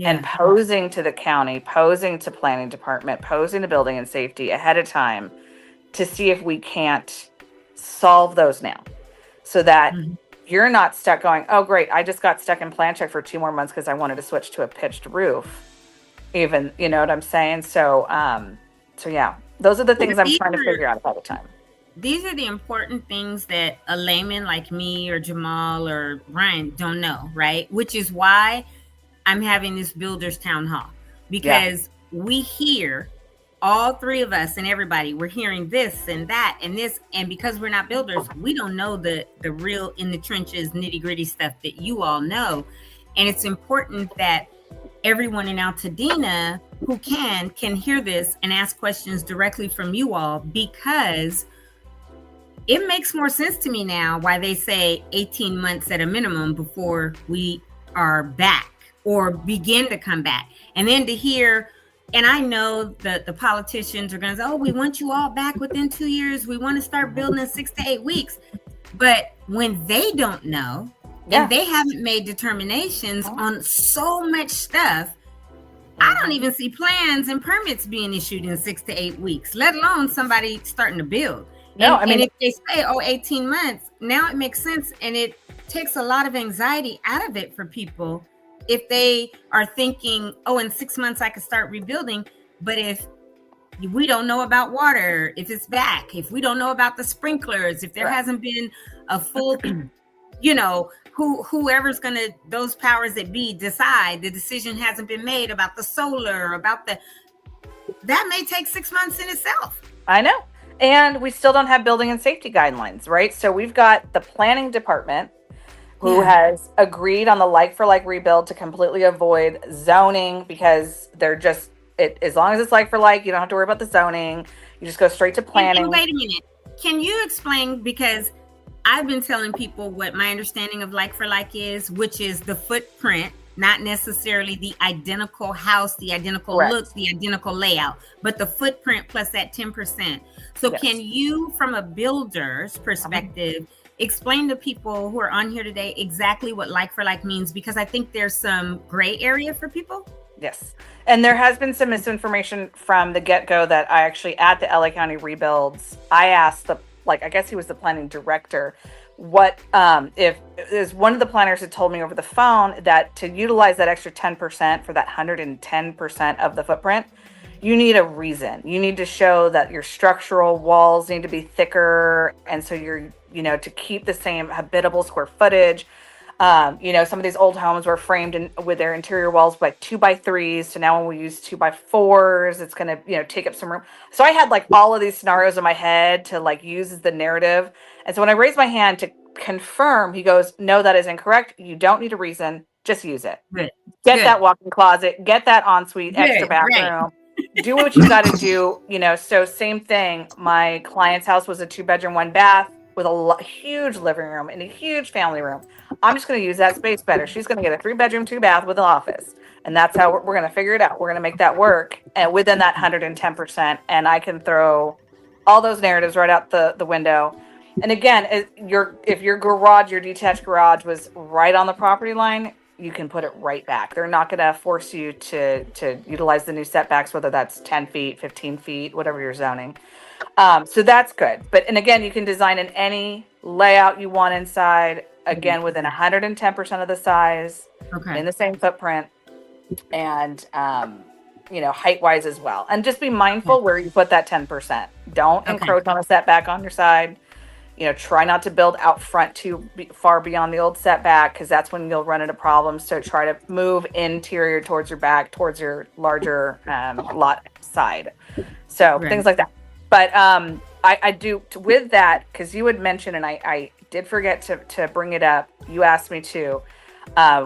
and posing to the county, posing to planning department, posing to building and safety ahead of time to see if we can't solve those now so that you're not stuck going, oh, great, I just got stuck in plan check for 2 more months because I wanted to switch to a pitched roof. Even, you know what I'm saying? So yeah. Those are the things I'm trying to figure out all the time. These are the important things that a layman like me or Jamal or Ryan don't know, right? Which is why I'm having this builders town hall, because we hear, all 3 of us and everybody, we're hearing this and that and this. And because we're not builders, we don't know the real in the trenches, nitty gritty stuff that you all know. And it's important that everyone in Altadena who can hear this and ask questions directly from you all, because it makes more sense to me now why they say 18 months at a minimum before we are back or begin to come back. And then to hear, and I know that the politicians are going to say, oh, we want you all back within 2 years. We want to start building in 6 to 8 weeks. But when they don't know, and they haven't made determinations on so much stuff, I don't even see plans and permits being issued in 6 to 8 weeks, let alone somebody starting to build. No, and if they say, 18 months, now it makes sense. And it takes a lot of anxiety out of it for people if they are thinking, oh, in 6 months I could start rebuilding. But if we don't know about water, if it's back, if we don't know about the sprinklers, if there hasn't been a full, whoever's going to, those powers that be decide, the decision hasn't been made about the solar, that may take 6 months in itself. I know. And we still don't have building and safety guidelines, right? So we've got the planning department who has agreed on the like-for-like rebuild to completely avoid zoning, because they're just, as long as it's like-for-like, you don't have to worry about the zoning. You just go straight to planning. And wait a minute. Can you explain, because I've been telling people what my understanding of like-for-like is, which is the footprint, not necessarily the identical house, the identical look, the identical layout, but the footprint plus that 10%. So can you, from a builder's perspective, explain to people who are on here today exactly what like-for-like means? Because I think there's some gray area for people. Yes. And there has been some misinformation from the get-go that I actually, at the LA County rebuilds, I asked I guess he was the planning director, what if there's one of the planners had told me over the phone that to utilize that extra 10% for that 110% of the footprint, you need a reason. You need to show that your structural walls need to be thicker, and so you're, to keep the same habitable square footage. Some of these old homes were framed with their interior walls by 2x3s. So now when we use 2x4s, it's going to, take up some room. So I had all of these scenarios in my head to use as the narrative. And so when I raised my hand to confirm, he goes, no, that is incorrect. You don't need a reason. Just use it. Good. Get that walk-in closet, get that ensuite extra bathroom, do what you got to do. So same thing. My client's house was a 2-bedroom, 1 bath with a huge living room and a huge family room. I'm just going to use that space better. She's going to get a 3-bedroom, 2-bath with an office. And that's how we're going to figure it out. We're going to make that work, and within that 110%. And I can throw all those narratives right out the window. And again, if your garage, your detached garage was right on the property line, you can put it right back. They're not going to force you to utilize the new setbacks, whether that's 10 feet, 15 feet, whatever you're zoning. So that's good. And again, you can design in any layout you want inside, again, within 110% of the size, in the same footprint, and, height wise as well. And just be mindful where you put that 10%. Don't encroach on a setback on your side. Try not to build out front too far beyond the old setback, because that's when you'll run into problems. So try to move interior towards your back, towards your larger lot side. So things like that. But I do with that, because you had mentioned, and I did forget to bring it up. You asked me to.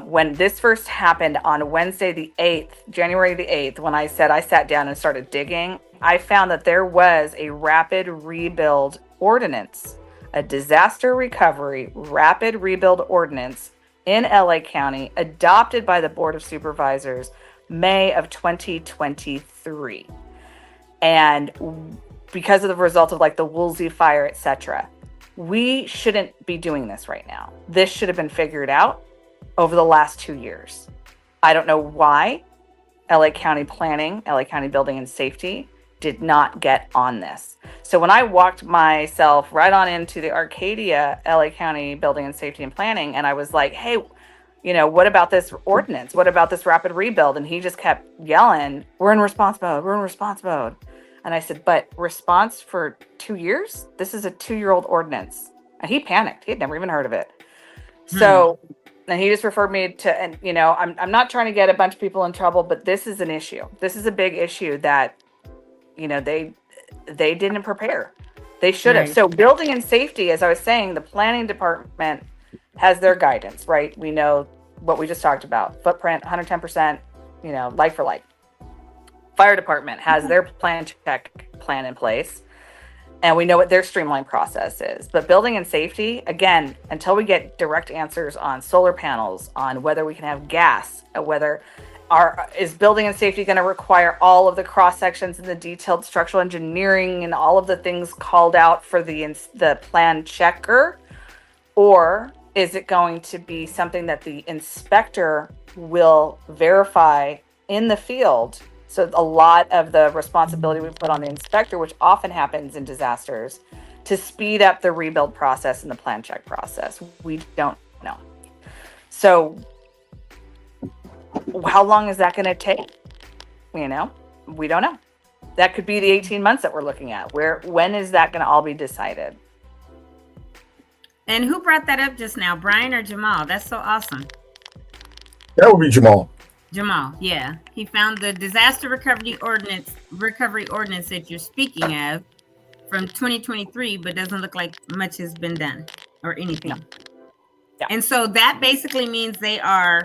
When this first happened on Wednesday the 8th, January the 8th, when I said I sat down and started digging, I found that there was a rapid rebuild ordinance, a disaster recovery rapid rebuild ordinance in LA County, adopted by the Board of Supervisors May of 2023. And because of the result of like the Woolsey fire, etc., we shouldn't be doing this right now. This should have been figured out over the last 2 years. I don't know why LA County Planning, LA County Building and Safety did not get on this. So when I walked myself right on into the Arcadia LA County Building and Safety and Planning, and I was like, hey, what about this ordinance? What about this rapid rebuild? And he just kept yelling, we're in response mode, we're in response mode. And I said, but response for 2 years? This is a 2-year-old ordinance. And he panicked. He had never even heard of it. So, and he just referred me to, and I'm not trying to get a bunch of people in trouble, but this is an issue. This is a big issue that, they didn't prepare. They should have. Right. So building and safety, as I was saying, the planning department has their guidance, right? We know what we just talked about. Footprint, 110%, like for like. Fire department has their plan in place, and we know what their streamlined process is. But building and safety, again, until we get direct answers on solar panels, on whether we can have gas, whether is building and safety going to require all of the cross sections and the detailed structural engineering and all of the things called out for the plan checker, or is it going to be something that the inspector will verify in the field? So a lot of the responsibility we put on the inspector, which often happens in disasters, to speed up the rebuild process and the plan check process. We don't know. So how long is that going to take? We don't know. That could be the 18 months that we're looking at. When is that going to all be decided? And who brought that up just now, Brian or Jamal? That's so awesome. That would be Jamal. Jamal, yeah. He found the disaster recovery ordinance that you're speaking of from 2023, but doesn't look like much has been done or anything. Yeah. And so that basically means they are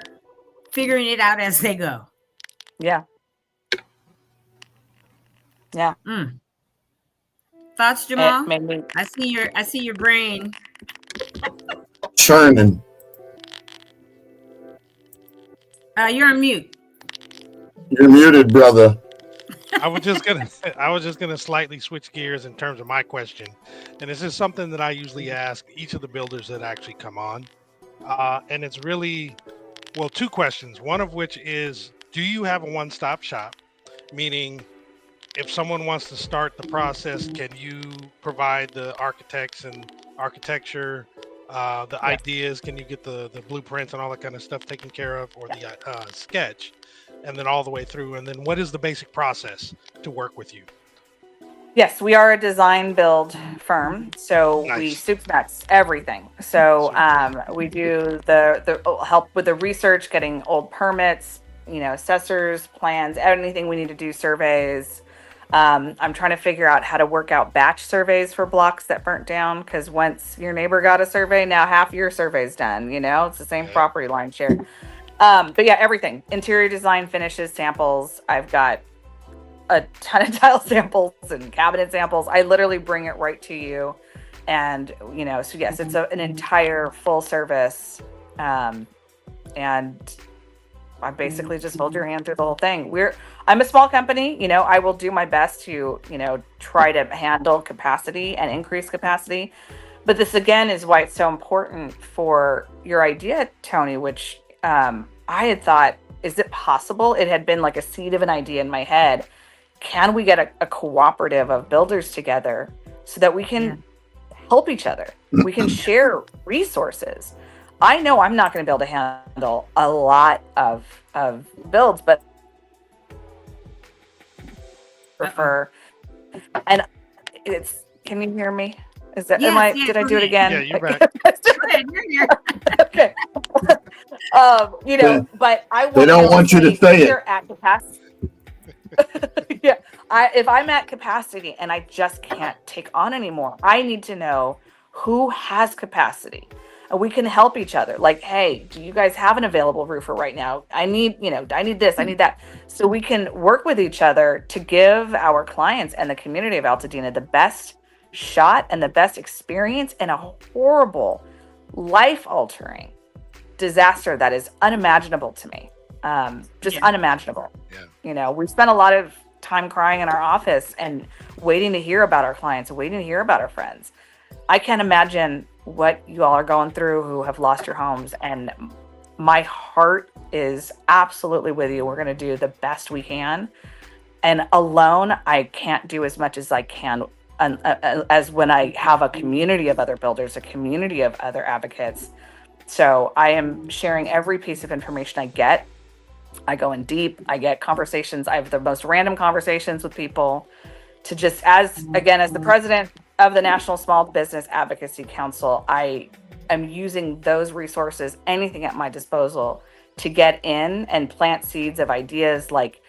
figuring it out as they go. Yeah. Yeah. Thoughts, Jamal? I see your brain churning. You're on mute. You're muted, brother. I was just gonna slightly switch gears in terms of my question, and this is something that I usually ask each of the builders that actually come on, and it's really, well, 2 questions. One of which is, do you have a one-stop shop? Meaning, if someone wants to start the process, can you provide the architects and architecture, the ideas? Can you get the blueprints and all that kind of stuff taken care of, or the sketch, and then all the way through? And then what is the basic process to work with you? Yes, we are a design build firm, so Nice. We soup nuts everything. So we do the help with the research, getting old permits, assessors, plans, anything we need to do, surveys. I'm trying to figure out how to work out batch surveys for blocks that burnt down, because once your neighbor got a survey, now half your survey's done. It's the same property line share. But yeah, everything. Interior design, finishes, samples. I've got a ton of tile samples and cabinet samples. I literally bring it right to you. And, so yes, it's an entire full service. And I basically just hold your hand through the whole thing. I'm a small company, I will do my best to, try to handle capacity and increase capacity. But this again is why it's so important for your idea, Tony, which I had thought, is it possible? It had been like a seed of an idea in my head. Can we get a cooperative of builders together so that we can help each other? We can share resources. I know I'm not going to be able to handle a lot of builds, but prefer. And can you hear me? Is that, did I do it again? Yeah, you're back. You're here. Okay. But I They don't want you to say it. At capacity. Yeah, if I'm at capacity and I just can't take on anymore, I need to know who has capacity. And we can help each other. Like, hey, do you guys have an available roofer right now? I need this, I need that. So we can work with each other to give our clients and the community of Altadena the best shot and the best experience in a horrible, life-altering disaster that is unimaginable to me. Unimaginable. Yeah. We spent a lot of time crying in our office and waiting to hear about our clients, waiting to hear about our friends. I can't imagine what you all are going through who have lost your homes, and my heart is absolutely with you. We're going to do the best we can, and alone I can't do as much as I can as when I have a community of other builders, a community of other advocates. So I am sharing every piece of information I get. I go in deep. I get conversations. I have the most random conversations with people to just, as the president of the National Small Business Advocacy Council, I am using those resources, anything at my disposal, to get in and plant seeds of ideas, like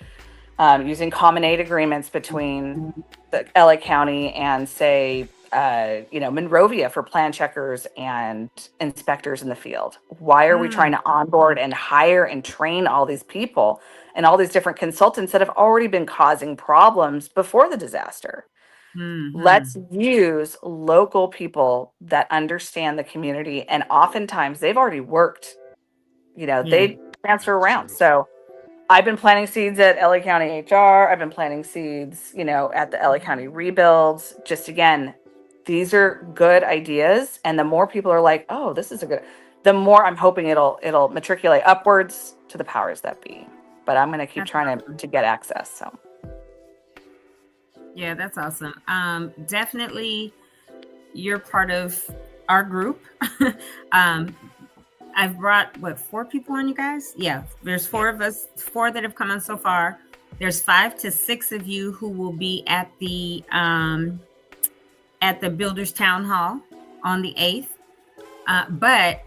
using common aid agreements between the LA County and, say, Monrovia for plan checkers and inspectors in the field. Why are we trying to onboard and hire and train all these people and all these different consultants that have already been causing problems before the disaster? Mm-hmm. Let's use local people that understand the community, and oftentimes they've already worked, they transfer around. So I've been planting seeds at LA County HR. I've been planting seeds, at the LA County rebuilds. Just, again, these are good ideas. And the more people are like, oh, this is the more I'm hoping it'll matriculate upwards to the powers that be. But I'm going to keep trying to get access. So. Yeah, that's awesome. Definitely you're part of our group. I've brought 4 people on, you guys? Yeah, there's 4 of us, 4 that have come on so far. There's 5 to 6 of you who will be at the Builders Town Hall on the 8th. But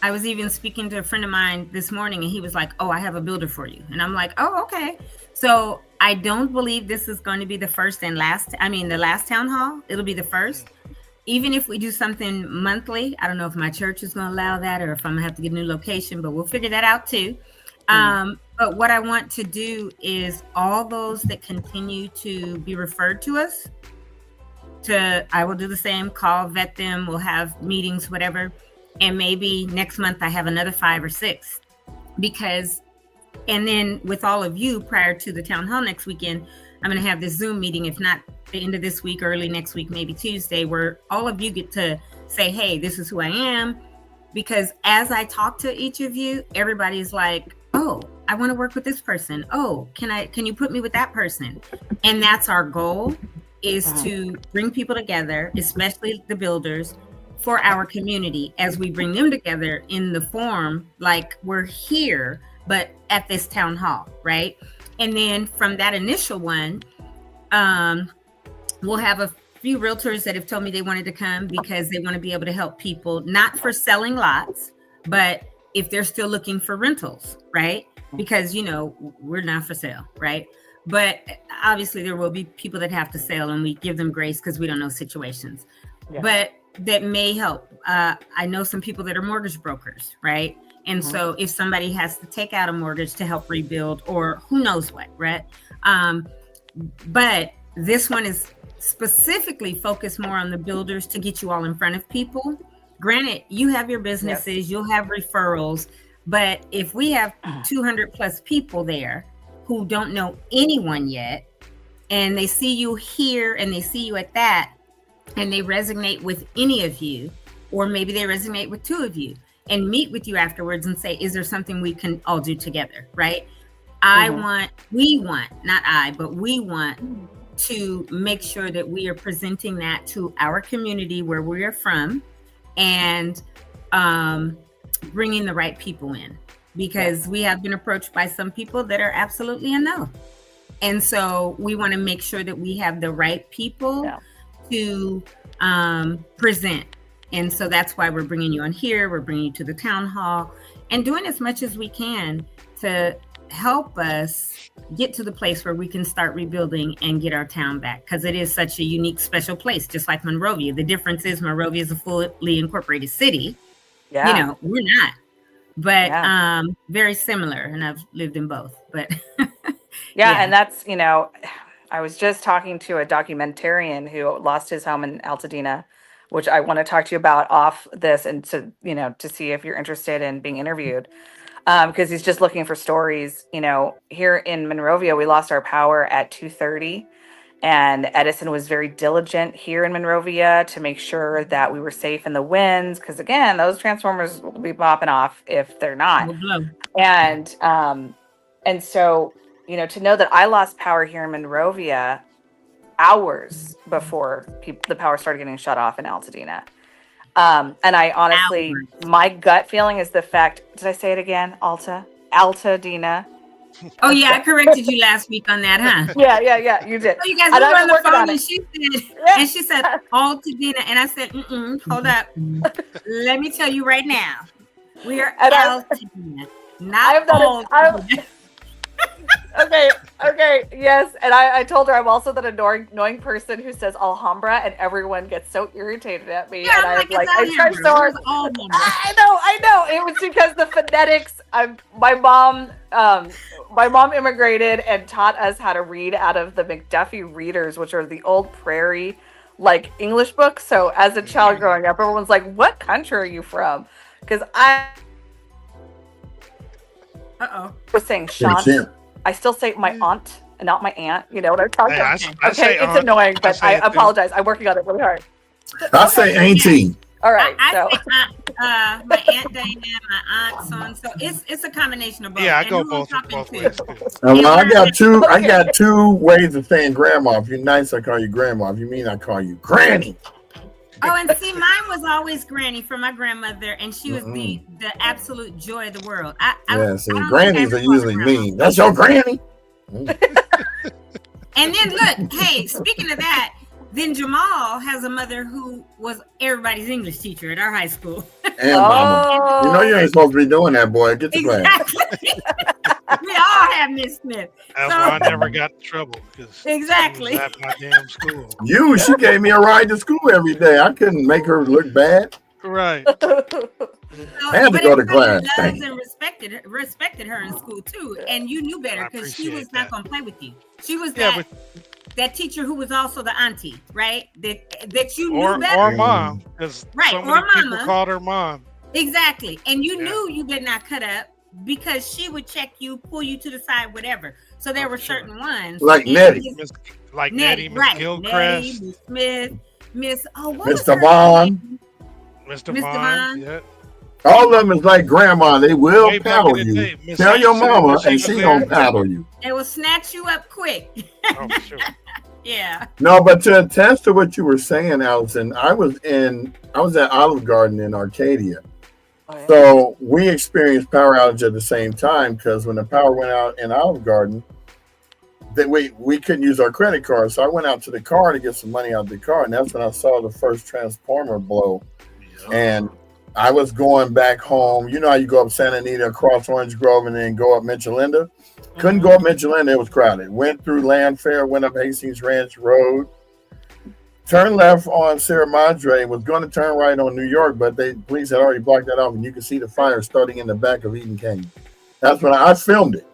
I was even speaking to a friend of mine this morning, and he was like, oh, I have a builder for you. And I'm like, oh, okay. So I don't believe this is going to be the first and last. The last town hall. It'll be the first. Even if we do something monthly, I don't know if my church is going to allow that or if I'm going to have to get a new location, but we'll figure that out too. But what I want to do is all those that continue to be referred to us, I will do the same, call, vet them, we'll have meetings, whatever. And maybe next month I have another 5 or 6 and then with all of you prior to the town hall next weekend, I'm going to have this Zoom meeting, if not the end of this week, early next week, maybe Tuesday, where all of you get to say, hey, this is who I am. Because as I talk to each of you, everybody's like, oh, I want to work with this person. Oh, can you put me with that person? And that's our goal, is to bring people together, especially the builders, for our community, as we bring them together in the form like we're here, but at this town hall, right? And then from that initial one, we'll have a few realtors that have told me they wanted to come because they want to be able to help people, not for selling lots, but if they're still looking for rentals, right? Because, we're not for sale, right? But obviously there will be people that have to sell, and we give them grace because we don't know situations. Yeah. But that may help. I know some people that are mortgage brokers, right? And so if somebody has to take out a mortgage to help rebuild, or who knows what, right? But this one is specifically focused more on the builders to get you all in front of people. Granted, you have your businesses, you'll have referrals, but if we have 200 plus people there who don't know anyone yet, and they see you here and they see you at that, and they resonate with any of you, or maybe they resonate with 2 of you, and meet with you afterwards and say, is there something we can all do together, right? We want to make sure that we are presenting that to our community where we are from, and bringing the right people in, because we have been approached by some people that are absolutely a no. And so we want to make sure that we have the right people to present. And so that's why we're bringing you on here. We're bringing you to the town hall and doing as much as we can to help us get to the place where we can start rebuilding and get our town back, because it is such a unique, special place, just like Monrovia. The difference is Monrovia is a fully incorporated city. Yeah. You know, we're not, but very similar, and I've lived in both. But yeah, and that's, you know, I was just talking to a documentarian who lost his home in Altadena, which I want to talk to you about off this, and to, you know, to see if you're interested in being interviewed. Because he's just looking for stories. You know, here in Monrovia, we lost our power at 2:30, and Edison was very diligent here in Monrovia to make sure that we were safe in the winds. Because again, those transformers will be popping off if they're not. And so, you know, to know that I lost power here in Monrovia hours before the power started getting shut off in Altadena. And I honestly, my gut feeling is the fact, did I say it again? Altadena. Oh yeah, I corrected you last week on that, huh? Yeah, you did. So you guys were on the phone, and she said Altadena, and I said, hold up. Let me tell you right now, we are Altadena, not Altadena. Okay, yes. And I told her I'm also that annoying person who says Alhambra, and everyone gets so irritated at me. Yeah, and I tried so hard. I know. It was because the phonetics. My mom immigrated and taught us how to read out of the McDuffie readers, which are the old prairie like English books. So as a child growing up, everyone's like, "What country are you from?" Because I was saying Sean. I still say my aunt and not my aunt. You know what I'm talking about? Okay, it's annoying, but I apologize. I'm working on it really hard. I say auntie. All right. I say my aunt Diana, my aunt so and so. It's a combination of both. Yeah, I go both ways. Well, I got two ways of saying grandma. If you're nice, I call you grandma. If you mean, I call you granny. Oh, and see, mine was always Granny from my grandmother, and she was the absolute joy of the world. Grannies are usually mean. That's your granny. And then look, hey, speaking of that, then Jamal has a mother who was everybody's English teacher at our high school. And mama. You know you ain't supposed to be doing that, boy. Get to class. We all have Miss Smith. That's why I never got in trouble. Exactly. At my damn school. She gave me a ride to school every day. I couldn't make her look bad. Right. I had to go to class. Loved and respected her in school too, and you knew better because she was not going to play with you. She was that teacher who was also the auntie, right? That you knew better. Or mom, because so many people called her mom. Exactly, and you knew you did not cut up because she would check you, pull you to the side, whatever. So there were certain ones like Nettie, Nettie, Miss Gilchrist, Miss Smith, Mr. Vaughn. Mr. Vaughn. Yeah. All of them is like grandma. They will paddle you. Tell your mama, and she gonna paddle you. They will snatch you up quick. Oh, sure. Yeah. No, but to attest to what you were saying, Allison, I was at Olive Garden in Arcadia. Oh, yeah. So we experienced power outage at the same time because when the power went out in Olive Garden, we couldn't use our credit card. So I went out to the car to get some money out of the car, and that's when I saw the first transformer blow. Yeah. And I was going back home. You know how you go up Santa Anita, across Orange Grove, and then go up Michelinda? Couldn't go up Michelinda. It was crowded. Went through Landfair, went up Hastings Ranch Road, turned left on Sierra Madre, was going to turn right on New York, but police had already blocked that off, and you could see the fire starting in the back of Eden Canyon. That's when I filmed it.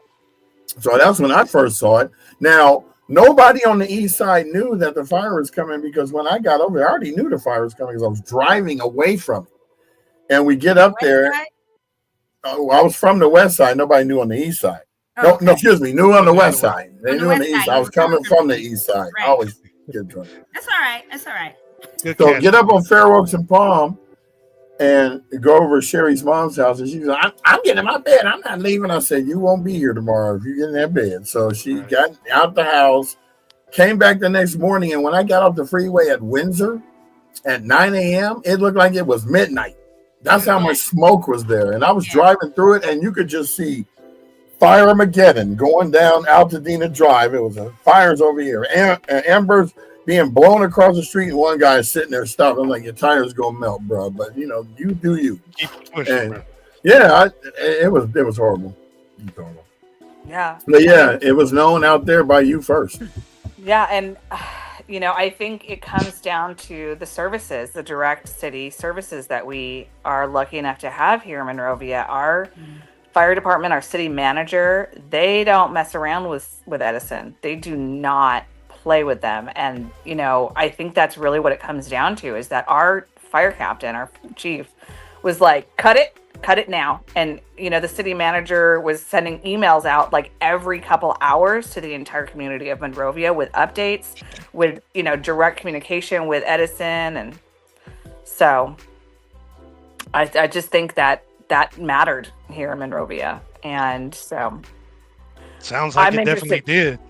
So that's when I first saw it. Now, nobody on the east side knew that the fire was coming because when I got over there, I already knew the fire was coming because I was driving away from it. And we get up there. Oh, I was from the west side. Nobody knew on the east side. Okay. No, excuse me. Knew on the west side. They knew on the east side. I was coming from the east side. Right. I always get drunk. That's all right. That's all right. So get up on Fair Oaks and Palm and go over to Sherry's mom's house. And she said, I'm getting in my bed. I'm not leaving. I said, you won't be here tomorrow if you get in that bed. So she got out the house, came back the next morning. And when I got off the freeway at Windsor at 9 a.m., it looked like it was midnight. That's how much smoke was there. And I was driving through it, and you could just see Fire Armageddon going down Altadena Drive. It was fires over here. Embers being blown across the street, and one guy sitting there stopping. I'm like, your tire's going to melt, bro. But, you do you. Keep pushing, bro. Yeah, it was horrible. It was horrible. Yeah. But yeah, it was known out there by you first. Yeah, and I think it comes down to the services, the direct city services that we are lucky enough to have here in Monrovia. Our fire department, our city manager, they don't mess around with Edison. They do not play with them. And, I think that's really what it comes down to, is that our fire captain, our chief, was like, cut it now. And, the city manager was sending emails out like every couple hours to the entire community of Monrovia with updates, with, direct communication with Edison. And so I just think that mattered here in Monrovia. And so sounds like it definitely did.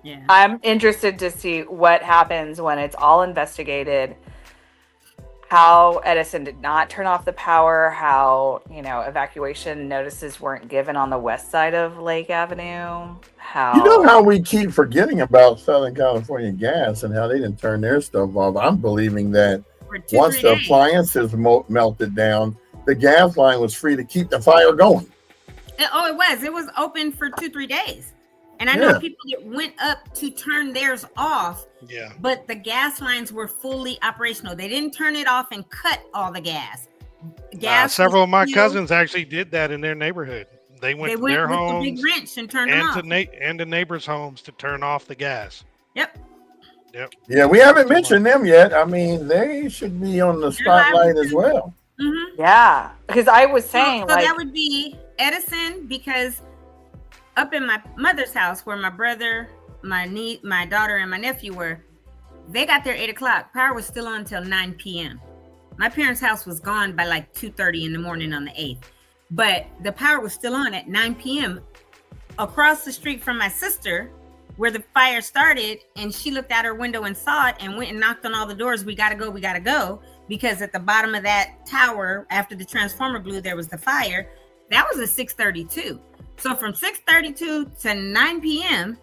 Yeah. I'm interested to see what happens when it's all investigated, how Edison did not turn off the power, how, evacuation notices weren't given on the west side of Lake Avenue, how we keep forgetting about Southern California Gas and how they didn't turn their stuff off. I'm believing that once the appliances melted down, the gas line was free to keep the fire going. It was open for 2-3 days. And I know people that went up to turn theirs off. Yeah. But the gas lines were fully operational. They didn't turn it off and cut all the gas. Several of my cousins actually did that in their neighborhood. They went to their homes with the big wrench and turned them off. And to neighbors' homes to turn off the gas. Yep. Yeah, we haven't mentioned them yet. I mean, they should be on the spotlight as well. Mm-hmm. Yeah, because I was saying, so that would be Edison, because up in my mother's house where my brother, my daughter, and my nephew were, they got there 8 o'clock. Power was still on until 9 p.m. My parents' house was gone by like 2:30 in the morning on the 8th. But the power was still on at 9 p.m. across the street from my sister, where the fire started, and she looked out her window and saw it and went and knocked on all the doors. We gotta go, because at the bottom of that tower, after the transformer blew, there was the fire. That was at 6:32. So from 6:32 to 9 p.m.,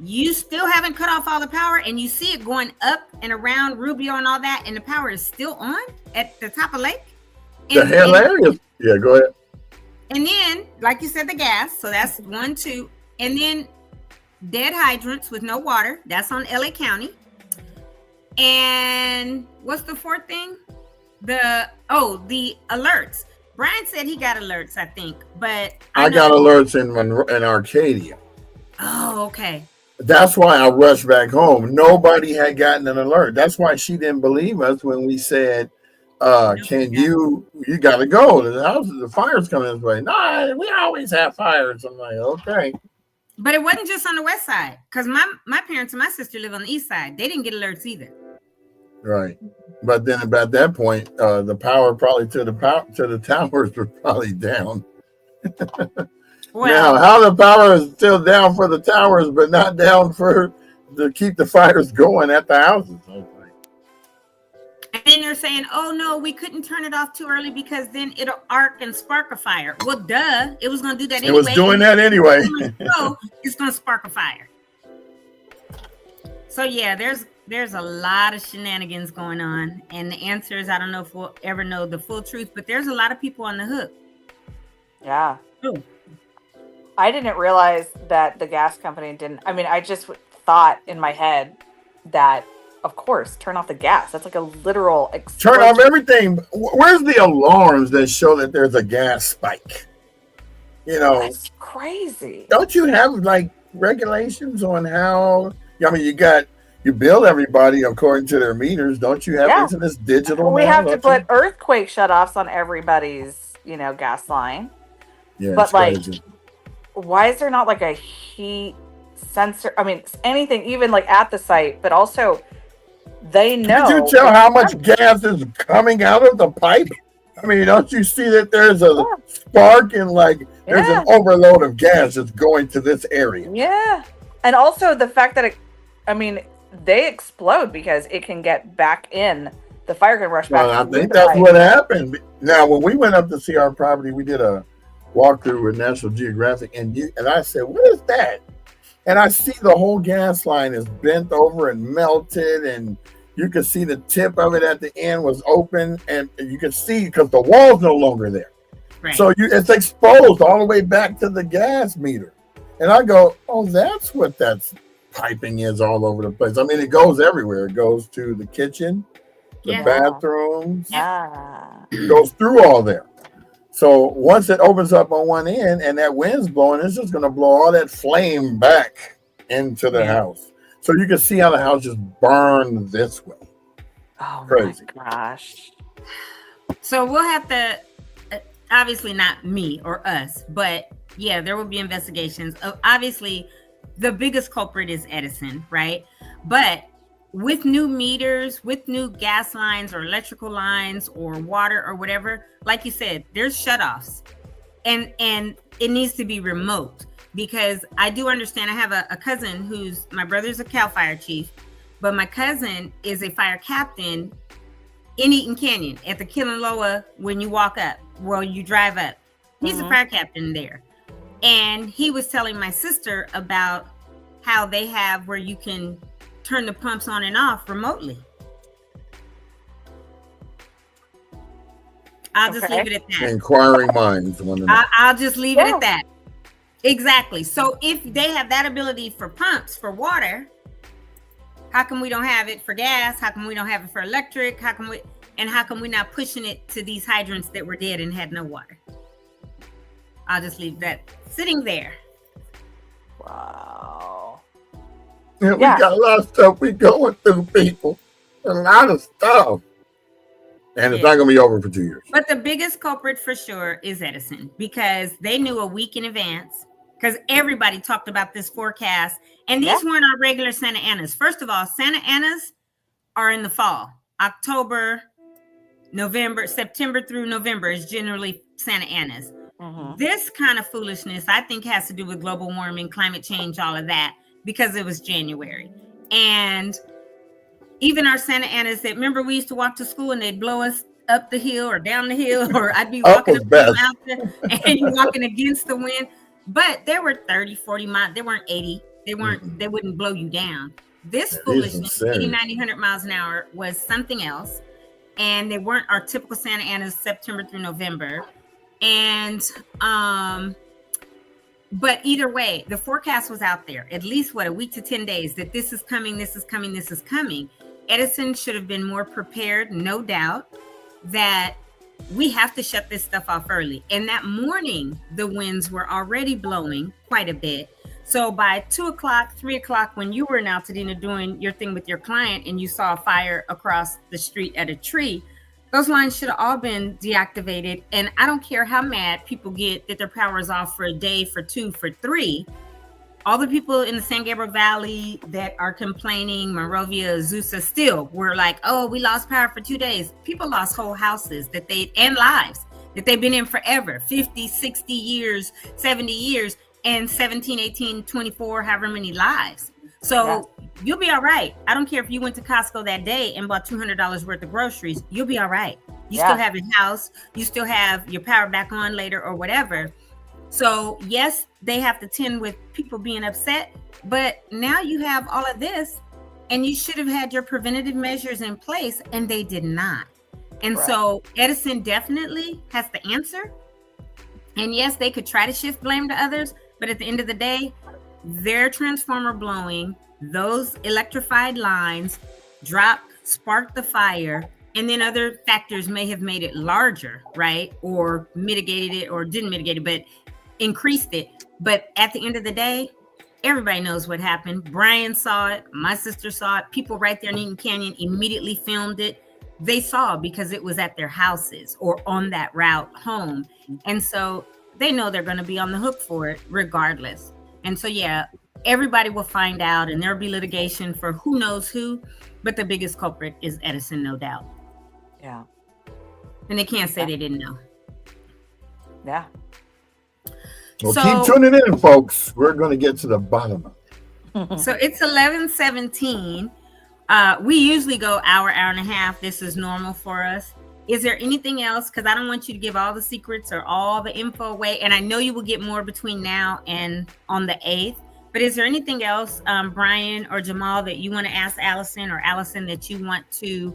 you still haven't cut off all the power, and you see it going up and around Rubio and all that, and the power is still on at the top of Lake. Hilarious. Yeah, go ahead. And then, like you said, the gas. So that's 1, 2. And then dead hydrants with no water. That's on LA County. And what's the fourth thing? The alerts. Brian said he got alerts, I think, but I got alerts in Arcadia. Oh, okay. That's why I rushed back home. Nobody had gotten an alert. That's why she didn't believe us when we said, you got to go. The fire's coming this way. No, we always have fires. I'm like, okay. But it wasn't just on the west side, because my parents and my sister live on the east side. They didn't get alerts either. Right. But then about that point, the power probably to the towers was probably down. Now, how the power is still down for the towers, but not down to keep the fires going at the houses. And then they're saying, oh, no, we couldn't turn it off too early because then it'll arc and spark a fire. Well, duh. It was going to do that anyway. It was doing that anyway. So it's going to spark a fire. So, yeah, there's a lot of shenanigans going on. And the answer is, I don't know if we'll ever know the full truth, but there's a lot of people on the hook. Yeah. Ooh. I didn't realize that the gas company didn't. I mean, I just thought in my head that, of course, turn off the gas. That's like a literal explosion. Turn off everything. Where's the alarms that show that there's a gas spike? That's crazy. Don't you have like regulations on how? I mean, you bill everybody according to their meters. Don't you have isn't this digital? We have to put earthquake shutoffs on everybody's, gas line. Yeah, but like, crazy. Why is there not like a heat sensor? I mean, anything, even like at the site, but also they know. Did you tell how much gas is coming out of the pipe? I mean, don't you see that there's a spark and like there's an overload of gas that's going to this area? Yeah. And also the fact that they explode because it can get back in. The fire can rush back. Well, I think that's what happened. Now, when we went up to see our property, we did a walkthrough with National Geographic, and I said, "What is that?" And I see the whole gas line is bent over and melted, and you could see the tip of it at the end was open, and you could see because the wall's no longer there. Right. So it's exposed all the way back to the gas meter. And I go, oh, that's what that's piping is all over the place. I mean, it goes everywhere. It goes to the kitchen, the bathrooms, it goes through all there. So once it opens up on one end and that wind's blowing, it's just going to blow all that flame back into the house. So you can see how the house just burned this way. Oh, crazy. My gosh. So we'll have to, obviously not me or us, but yeah, there will be investigations. Obviously, the biggest culprit is Edison, right? But with new meters, with new gas lines or electrical lines or water or whatever, like you said, there's shutoffs, and it needs to be remote, because I do understand. I have a cousin who's, my brother's a CAL FIRE chief, but my cousin is a fire captain in Eaton Canyon at the Killenloa. When you walk up, well, you drive up, he's a fire captain there. And he was telling my sister about how they have where you can turn the pumps on and off remotely. I'll just leave it at that. Inquiring minds want to know. I'll just leave it at that. Exactly. So if they have that ability for pumps for water, how come we don't have it for gas? How come we don't have it for electric? How come we not pushing it to these hydrants that were dead and had no water? I'll just leave that sitting there. Wow. Yeah, we got a lot of stuff we going through, people. A lot of stuff. And it's not going to be over for 2 years. But the biggest culprit for sure is Edison, because they knew a week in advance, because everybody talked about this forecast. And these weren't our regular Santa Anas. First of all, Santa Anas are in the fall. October, November, September through November is generally Santa Anas. This kind of foolishness, I think, has to do with global warming, climate change, all of that, because it was January. And even our Santa Anas that, remember, we used to walk to school and they'd blow us up the hill or down the hill, or I'd be walking up the mountain and you're walking against the wind. But there were 30, 40 miles. They weren't 80. They wouldn't blow you down. This foolishness, 80, 90, 100 miles an hour, was something else. And they weren't our typical Santa Anas September through November. And, but either way, the forecast was out there, at least a week to 10 days, that this is coming, this is coming, this is coming. Edison should have been more prepared, no doubt, that we have to shut this stuff off early. And that morning, the winds were already blowing quite a bit. So by 2 o'clock, 3 o'clock, when you were in Altadena doing your thing with your client and you saw a fire across the street at a tree, those lines should have all been deactivated. And I don't care how mad people get that their power is off for a day, for 2, for 3. All the people in the San Gabriel Valley that are complaining, Monrovia, Azusa, still were like, oh, we lost power for 2 days. People lost whole houses and lives that they've been in forever, 50, 60 years, 70 years, and 17, 18, 24, however many lives. So you'll be all right. I don't care if you went to Costco that day and bought $200 worth of groceries. You'll be all right. You still have your house. You still have your power back on later or whatever. So yes, they have to tend with people being upset, but now you have all of this and you should have had your preventative measures in place, and they did not. And so Edison definitely has the answer. And yes, they could try to shift blame to others, but at the end of the day, their transformer blowing, those electrified lines sparked the fire, and then other factors may have made it larger, right? Or mitigated it, or didn't mitigate it, but increased it. But at the end of the day, everybody knows what happened. Brian saw it. My sister saw it. People right there in Eaton Canyon immediately filmed it. They saw, because it was at their houses or on that route home. And so they know they're going to be on the hook for it regardless. And so, everybody will find out, and there'll be litigation for who knows who, but the biggest culprit is Edison, no doubt. Yeah. And they can't say they didn't know. Yeah. Well, keep tuning in, folks. We're going to get to the bottom of it. So it's 11:17. We usually go hour and a half. This is normal for us. Is there anything else? Because I don't want you to give all the secrets or all the info away. And I know you will get more between now and on the 8th. But is there anything else, Brian or Jamal, that you want to ask Allison, or Allison that you want to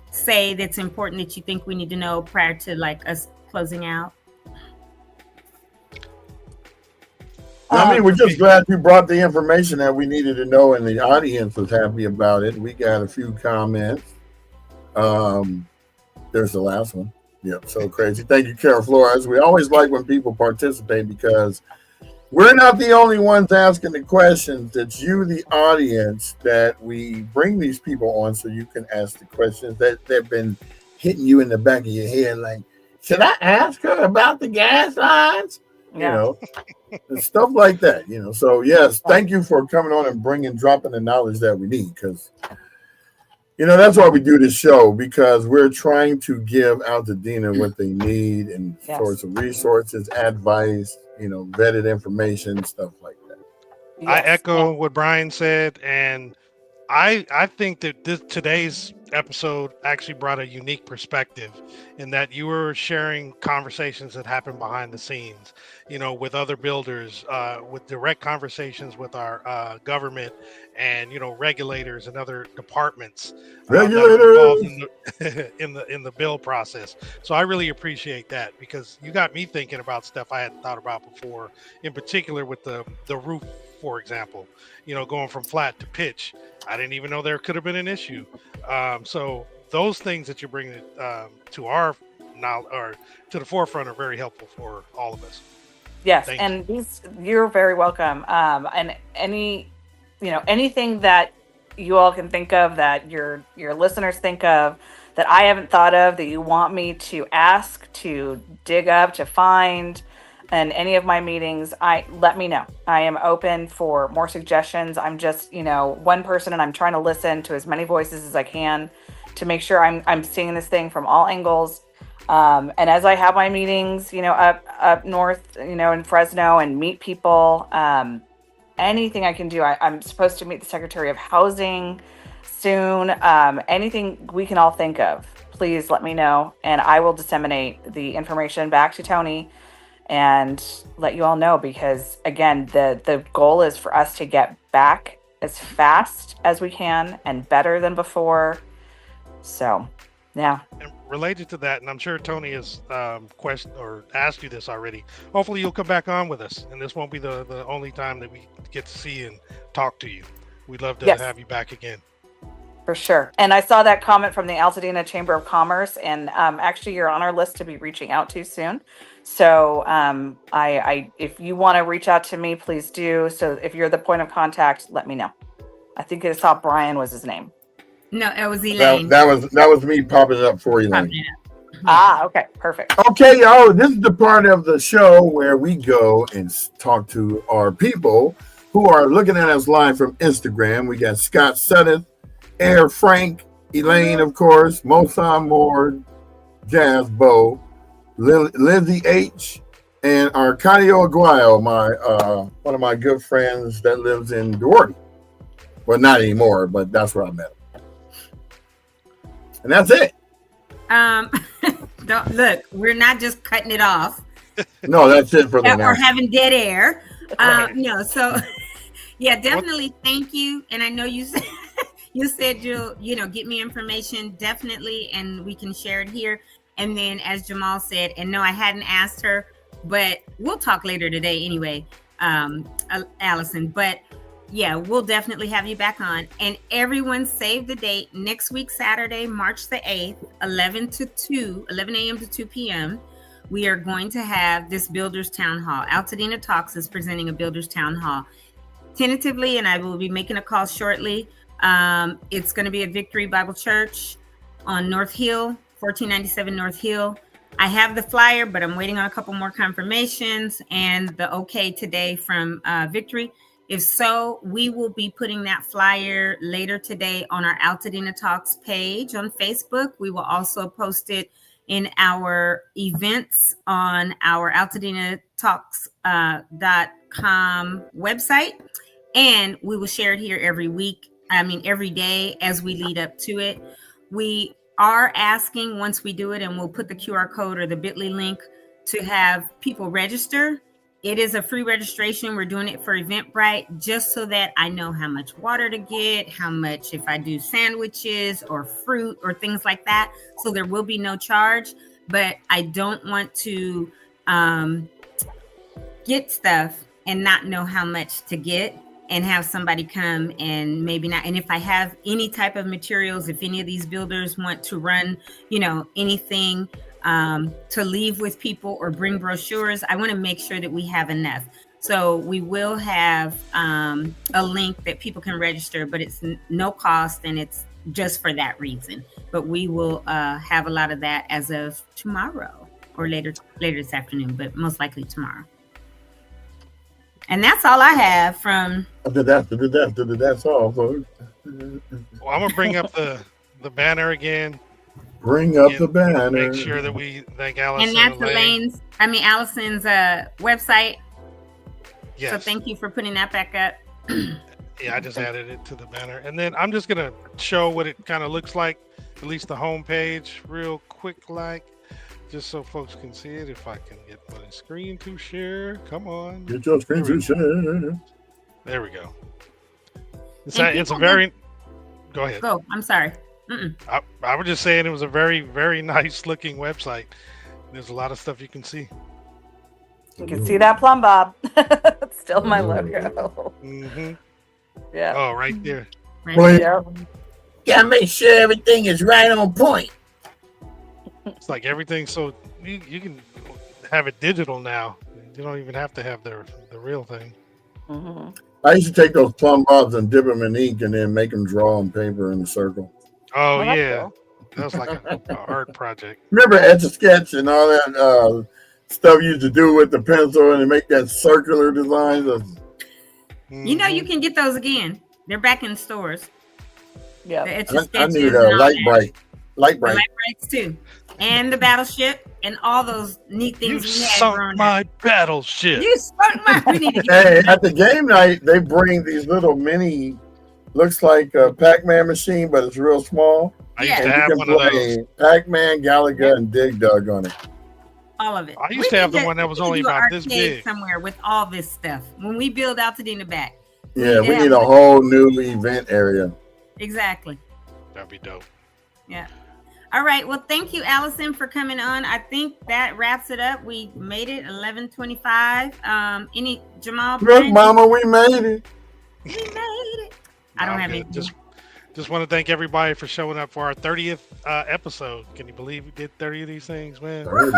say that's important that you think we need to know prior to us closing out? I mean, we're just glad you brought the information that we needed to know, and the audience was happy about it. We got a few comments. There's the last one. Yep, so crazy. Thank you, Carol Flores. We always like when people participate because we're not the only ones asking the questions. It's you, the audience, that we bring these people on so you can ask the questions that they've been hitting you in the back of your head. Like, should I ask her about the gas lines? You know, and stuff like that. You know, so yes, thank you for coming on and dropping the knowledge that we need, because that's why we do this show, because we're trying to give Altadena what they need in sorts of resources, advice, vetted information, stuff like that. Yes. I echo what Brian said, and I think that today's episode actually brought a unique perspective in that you were sharing conversations that happen behind the scenes, with other builders, with direct conversations with our government and, regulators and other departments regulators in the bill process. So I really appreciate that, because you got me thinking about stuff I hadn't thought about before, in particular with the roof, for example, going from flat to pitch. I didn't even know there could have been an issue. So those things that you're bringing to our now or to the forefront are very helpful for all of us. Yes, you're very welcome. And anything that you all can think of, that your listeners think of, that I haven't thought of, that you want me to ask, to dig up, to find, in any of my meetings, let me know. I am open for more suggestions. I'm just, one person, and I'm trying to listen to as many voices as I can to make sure I'm seeing this thing from all angles. And as I have my meetings, up north, in Fresno, and meet people, anything I can do. I'm supposed to meet the Secretary of Housing soon. Anything we can all think of, please let me know, and I will disseminate the information back to Tony and let you all know, because again, the goal is for us to get back as fast as we can and better than before. So, yeah. And related to that, and I'm sure Tony has questioned or asked you this already, hopefully you'll come back on with us, and this won't be the only time that we get to see and talk to you. We'd love to have you back again. For sure. And I saw that comment from the Altadena Chamber of Commerce, and actually you're on our list to be reaching out to soon. So I if you want to reach out to me, please do. So if you're the point of contact, let me know. I think I saw Brian was his name. No, it was Elaine. That was me popping it up for Elaine. Okay, perfect. Okay, y'all, this is the part of the show where we go and talk to our people who are looking at us live from Instagram. We got Scott Sutton, Air Frank, Elaine, of course, Mosan Moore, Jazz Bo, Lindsay H, and Arcadio Aguayo, one of my good friends that lives in Duarte. Well, not anymore, but that's where I met him. And that's it. Don't look, we're not just cutting it off. No, that's it for the night. Or having dead air. No, so yeah, definitely thank you. And I know you said you'll get me information, definitely, and we can share it here. And then, as Jamal said, and no, I hadn't asked her, but we'll talk later today anyway, Allison. But yeah, we'll definitely have you back on. And everyone save the date. Next week, Saturday, March the 8th, 11 a.m. to 2 p.m. We are going to have this Builders Town Hall. Altadena Talks is presenting a Builders Town Hall. Tentatively, and I will be making a call shortly, it's going to be at Victory Bible Church on North Hill, 1497 North Hill. I have the flyer, but I'm waiting on a couple more confirmations and the okay today from Victory. If so, we will be putting that flyer later today on our Altadena Talks page on Facebook. We will also post it in our events on our AltadenaTalks.com website. And we will share it here every day as we lead up to it. We are asking, once we do it, and we'll put the QR code or the bit.ly link to have people register. It is a free registration. We're doing it for Eventbrite just so that I know how much water to get, how much if I do sandwiches or fruit or things like that. So there will be no charge, but I don't want to get stuff and not know how much to get, and have somebody come and maybe not. And if I have any type of materials, if any of these builders want to run, anything to leave with people or bring brochures, I want to make sure that we have enough. So we will have a link that people can register, but it's no cost, and it's just for that reason. But we will have a lot of that as of tomorrow or later this afternoon, but most likely tomorrow. And that's all I have from. That's all, folks. Well, I'm gonna bring up the banner again. Bring up the banner. Make sure that we thank Allison. And that's Allison's website. Yes. So thank you for putting that back up. Yeah, I just added it to the banner, and then I'm just gonna show what it kind of looks like, at least the home page, real quick, just so folks can see it. If I can get my screen to share, come on. Get your screen to share. There we go. It's a very. Go ahead. Go. I'm sorry. I was just saying it was a very, very nice looking website. There's a lot of stuff you can see. You can see that plumb bob. It's still my logo. Mm-hmm. Yeah. Oh, right there. Right. Yep. Gotta make sure everything is right on point. It's like everything. So you can have it digital now. You don't even have to have the real thing. Mm-hmm. I used to take those plumb bobs and dip them in ink and then make them draw on paper in a circle. Oh, that's yeah. cool. That was like a art project. Remember Etch-a-Sketch and all that stuff you used to do with the pencil and make that circular designs of. You can get those again. They're back in stores. Yeah. I need a light bright. Light brights too. And the battleship and all those neat things You we had sunk growing my up. battleship. You sunk my. We need to get Hey, at the game night, they bring these little mini, looks like a Pac-Man machine, but it's real small. I used to And have you one can of those. play Pac-Man, Galaga, and Dig Dug on it. all of it. I used to have the one that was only about this big. Somewhere with all this stuff. When we build out to the back. Yeah, we need a whole new event area. Exactly. That'd be dope. Yeah. All right. Well, thank you, Allison, for coming on. I think that wraps it up. We made it 11:25. Any Jamal? Look, Mama, we made it. We made it. I don't have any. Just want to thank everybody for showing up for our 30th episode. Can you believe we did 30 of these things, man? Woo!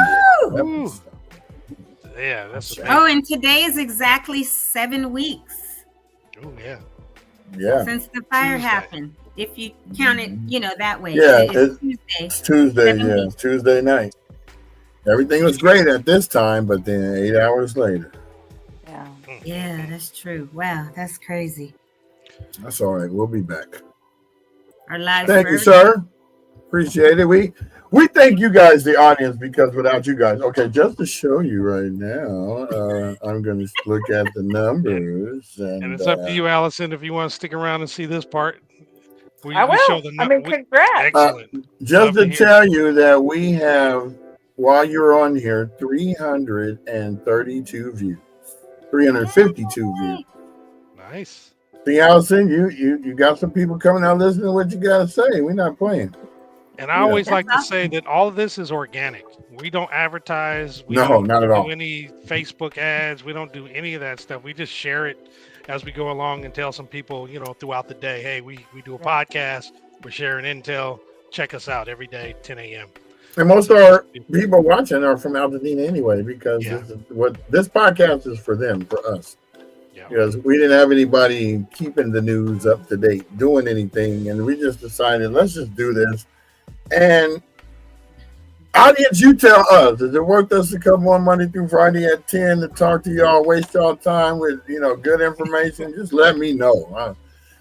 Yeah, that's amazing. Oh, and today is exactly 7 weeks. Oh, yeah. Yeah. Since the fire happened. If you count it, that way. Yeah, it's Tuesday. It's Tuesday, yeah. It's Tuesday night. Everything was great at this time, but then 8 hours later. Yeah. Yeah, that's true. Wow, that's crazy. That's all right. We'll be back. Our lives. Thank you, sir. Appreciate it. We thank you guys, the audience, because without you guys, okay, just to show you right now, I'm going to look at the numbers. And it's up to you, Allison, if you want to stick around and see this part. I will. Congrats. Excellent. Just to tell you that we have, while you're on here, 332 views, 352 views. Nice. See, Allison, you got some people coming out listening to what you got to say. We're not playing. And I always like to say that all of this is organic. We don't advertise. We don't not at all. Do any Facebook ads. We don't do any of that stuff. We just share it as we go along and tell some people, throughout the day, hey, we do a podcast. We're sharing intel. Check us out every day, 10 a.m. And most of our people watching are from Altadena anyway, because this podcast is for them, for us. Yeah. Because we didn't have anybody keeping the news up to date, doing anything. And we just decided, let's just do this. And audience, you tell us, is it worth us to come on Monday through Friday at 10 to talk to y'all, waste y'all time with, good information? Just let me know.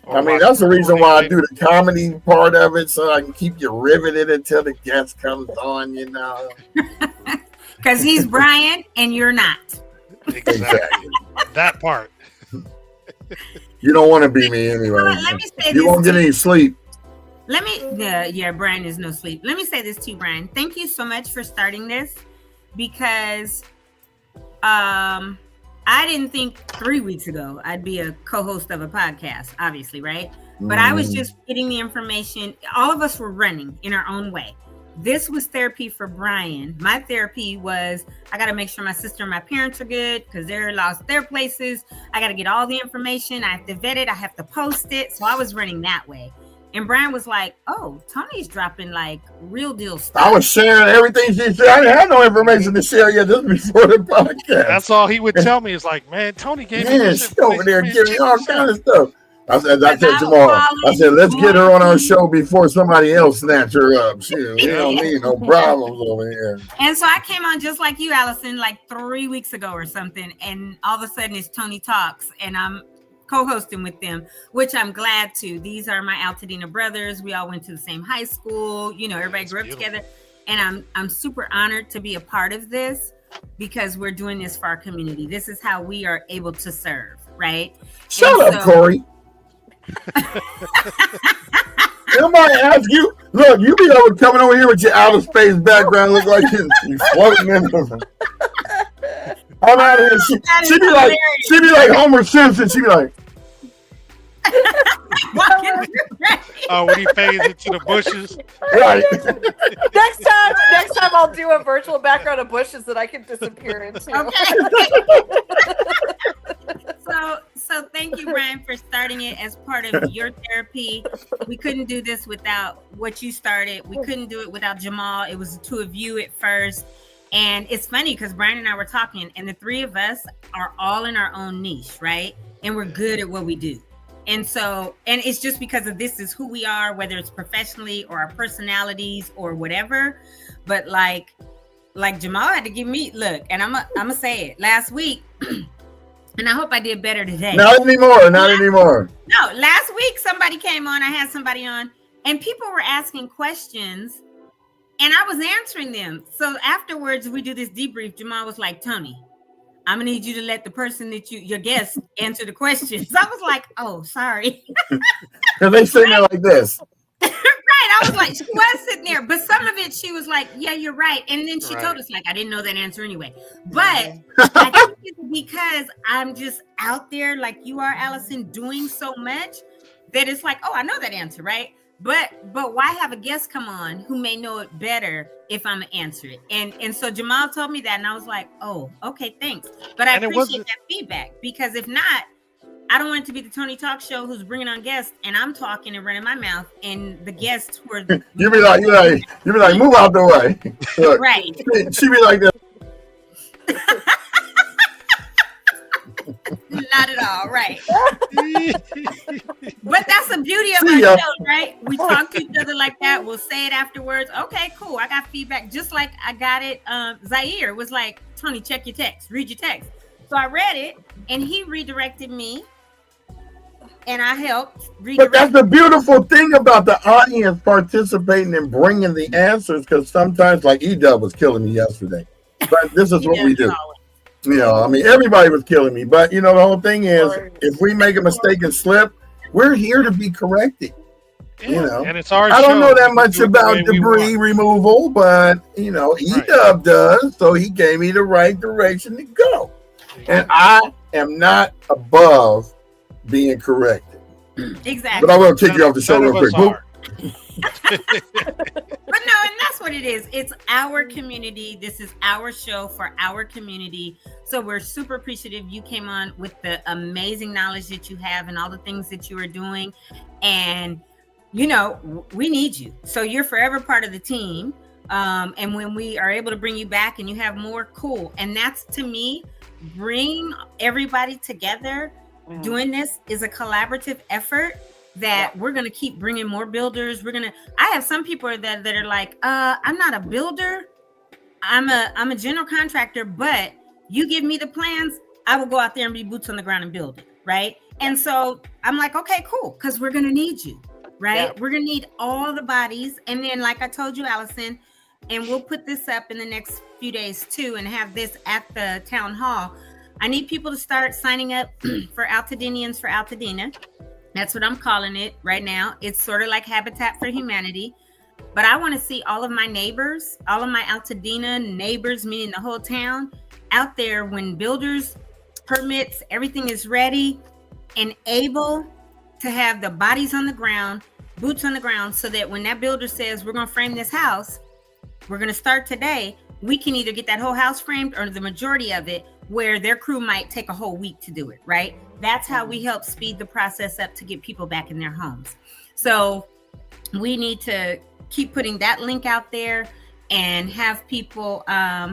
I mean, that's the reason why I do the comedy part of it, so I can keep you riveted until the guest comes on, Because he's Brian and you're not. Exactly. That part. You don't want to be me anyway. Let me say you won't get any sleep. Brian is no sleep. Let me say this to you, Brian. Thank you so much for starting this, because I didn't think 3 weeks ago I'd be a co-host of a podcast, obviously, right? But I was just getting the information. All of us were running in our own way. This was therapy for Brian. My therapy was, I got to make sure my sister and my parents are good because they're lost their places. I got to get all the information. I have to vet it. I have to post it. So I was running that way. And Brian was like, oh, Tony's dropping like real deal stuff. I was sharing everything she said. I didn't have no information to share yet just before the podcast. That's all he would tell me is like, man, Tony gave me this she over there information, giving me all kind of stuff. I said Because tomorrow. following I said, let's get her on our you. show before somebody else snatch her up. We don't need no problems over here. And so I came on just like you, Allison, like 3 weeks ago or something. And all of a sudden it's Toni Talks. And I'm co-hosting with them, which I'm glad to. These are my Altadena brothers. We all went to the same high school. You know, everybody grew up together. And I'm super honored to be a part of this because we're doing this for our community. This is how we are able to serve, right? Shut up, Corey. Somebody ask you, look, you be coming over here with your outer space background, look like you floating in the. I'm out of here. She be like Homer Simpson. She be like, oh, when he fades into the bushes. right. Next time I'll do a virtual background of bushes that I can disappear into. Okay. So thank you, Brian, for starting it as part of your therapy. We couldn't do this without what you started. We couldn't do it without Jamal. It was the two of you at first. And it's funny because Brian and I were talking, and the three of us are all in our own niche, right? And we're good at what we do. And so, and it's just because of this is who we are, whether it's professionally or our personalities or whatever. But like Jamal had to give me, look, and I'm gonna say it last week, and I hope I did better today. Not anymore. No, last week somebody came on, I had somebody on, and people were asking questions, and I was answering them. So afterwards, we do this debrief. Jamal was like, Tony, I'm gonna need you to let the person that your guest answer the questions. I was like, oh, sorry. Because they sitting there like this. Right. I was like, she was sitting there, but some of it she was like, yeah, you're right. And then she told us, like, I didn't know that answer anyway. But I think it's because I'm just out there like you are, Allison, doing so much that it's like, oh, I know that answer, right? But why have a guest come on who may know it better if I'm gonna answer it? And so Jamal told me that, and I was like, oh, okay, thanks. But I appreciate that feedback, because if not, I don't want it to be the Toni Talk show who's bringing on guests and I'm talking and running my mouth, and the guests who are you be like, move out the way. Look, right. She be like that. Not at all, right. But that's the beauty of our show, right? We talk to each other like that. We'll say it afterwards. Okay, cool. I got feedback. Just like I got it. Zaire was like, Tony, check your text. Read your text. So I read it, and he redirected me, and I helped redirect. But that's the beautiful thing about the audience participating and bringing the answers, because sometimes, like E-Dub was killing me yesterday. But this is what we do. You know, I mean, everybody was killing me. But, you know, the whole thing is, if we make a mistake and slip, we're here to be corrected. Yeah, you know, and it's our I don't show. know that much about debris removal, but, you know, E-Dub does. So he gave me the right direction to go. And I am not above being corrected. Exactly. But I will kick you off the show real quick. But no, and that's what it is. It's our community. This is our show for our community. So we're super appreciative you came on with the amazing knowledge that you have and all the things that you are doing. And, you know, we need you. So you're forever part of the team. And when we are able to bring you back and you have more, cool. And that's, to me, bring everybody together. Doing this is a collaborative effort that we're going to keep bringing more builders. I have some people that are like, I'm not a builder. I'm a general contractor, but you give me the plans, I will go out there and be boots on the ground and build it. Right. And so I'm like, okay, cool. Cause we're going to need you, right? Yeah. We're going to need all the bodies. And then, like I told you, Allison, and we'll put this up in the next few days too, and have this at the town hall. I need people to start signing up for Altadenians for Altadena. That's what I'm calling it right now. It's sort of like Habitat for Humanity. But I want to see all of my neighbors, all of my Altadena neighbors, meaning the whole town, out there when builders, permits, everything is ready and able to have the bodies on the ground, boots on the ground, so that when that builder says, we're going to frame this house, we're going to start today. We can either get that whole house framed or the majority of it, where their crew might take a whole week to do it, right? That's how we help speed the process up to get people back in their homes. So we need to keep putting that link out there and have people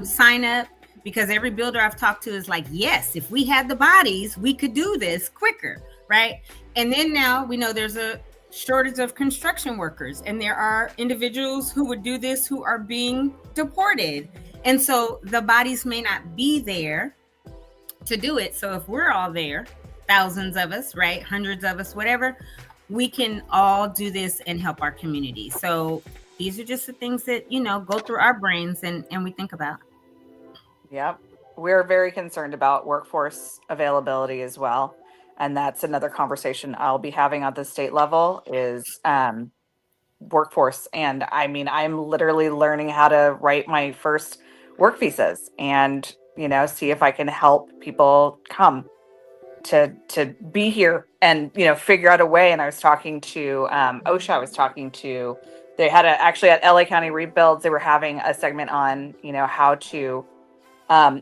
sign up, because every builder I've talked to is like, yes, if we had the bodies, we could do this quicker, right? And then now we know there's a shortage of construction workers, and there are individuals who would do this who are being deported. And so the bodies may not be there to do it. So if we're all there, thousands of us, right? Hundreds of us, whatever, we can all do this and help our community. So these are just the things that, go through our brains and we think about. Yep. We're very concerned about workforce availability as well. And that's another conversation I'll be having at the state level is workforce. And I mean, I'm literally learning how to write my first work visas and, see if I can help people come to be here and, figure out a way. And I was talking to OSHA, they had actually at LA County Rebuilds, they were having a segment on, how to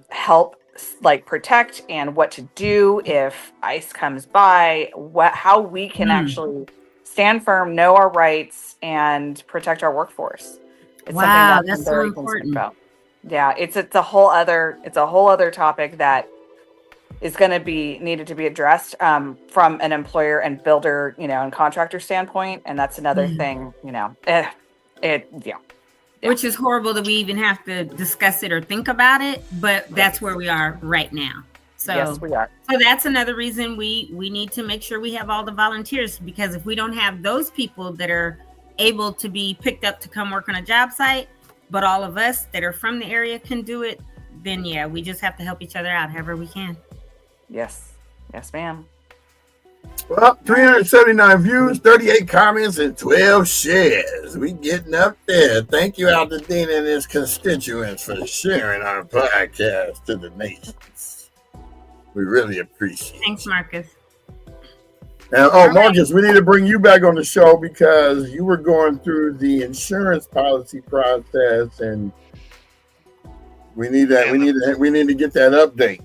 help like protect and what to do if ICE comes by, how we can actually stand firm, know our rights, and protect our workforce. It's wow, something that's I'm very so important about. Yeah, it's a whole other topic that is going to be needed to be addressed from an employer and builder, and contractor standpoint, and that's another thing, Which is horrible that we even have to discuss it or think about it, but that's where we are right now. So yes, we are. So that's another reason we need to make sure we have all the volunteers, because if we don't have those people that are able to be picked up to come work on a job site, but all of us that are from the area can do it, then yeah, we just have to help each other out however we can. Yes, ma'am. Well, 379 views, 38 comments, and 12 shares. We getting up there. Thank you, Altadena and his constituents, for sharing our podcast to the nations. We really appreciate it. Thanks, Marcus. And, Marcus, we need to bring you back on the show because you were going through the insurance policy process, and we need that. We need to get that update.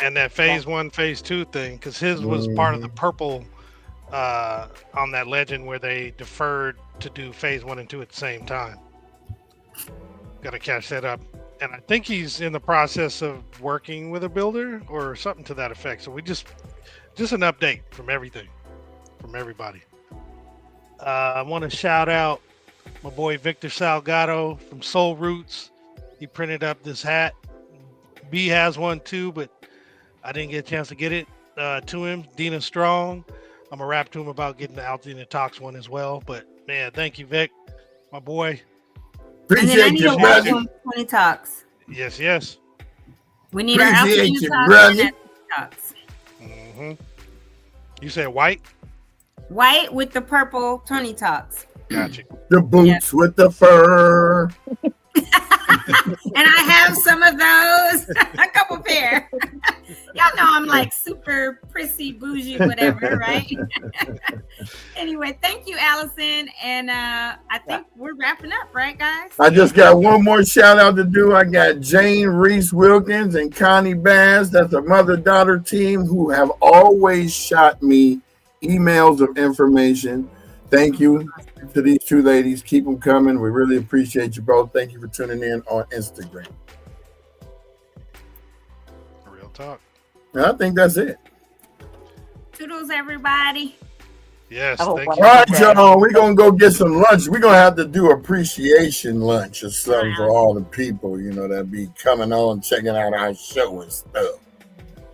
And that phase 1, phase 2 thing, because his was part of the purple on that legend where they deferred to do phase 1 and 2 at the same time. Got to catch that up. And I think he's in the process of working with a builder or something to that effect. So we just an update from everybody. I want to shout out my boy Victor Salgado from Soul Roots. He printed up this hat. B has one too, but I didn't get a chance to get it to him. Dina Strong, I'm gonna rap to him about getting the TONI Talks one as well. But man, thank you, Vic, my boy. Appreciate you, brother. TONI Talks. Yes. We need our Appreciate TONI you, Talks brother. and Talks. You said white? White with the purple TONI Talks. Gotcha. The boots with the fur. And I have some of those, a couple pair. Y'all know I'm like super prissy, bougie, whatever, right? Anyway, thank you, Allison. And I think we're wrapping up, right, guys? I just got one more shout out to do. I got Jane Reese Wilkins and Connie Bass. That's a mother-daughter team who have always shot me emails of information. Thank you to these two ladies. Keep them coming. We really appreciate you both. Thank you for tuning in on Instagram. Real talk. And I think that's it. Toodles, everybody. Yes. Oh, Thank wow. you. All right, y'all. We're going to go get some lunch. We're going to have to do appreciation lunch or something for all the people, that be coming on, checking out our show and stuff.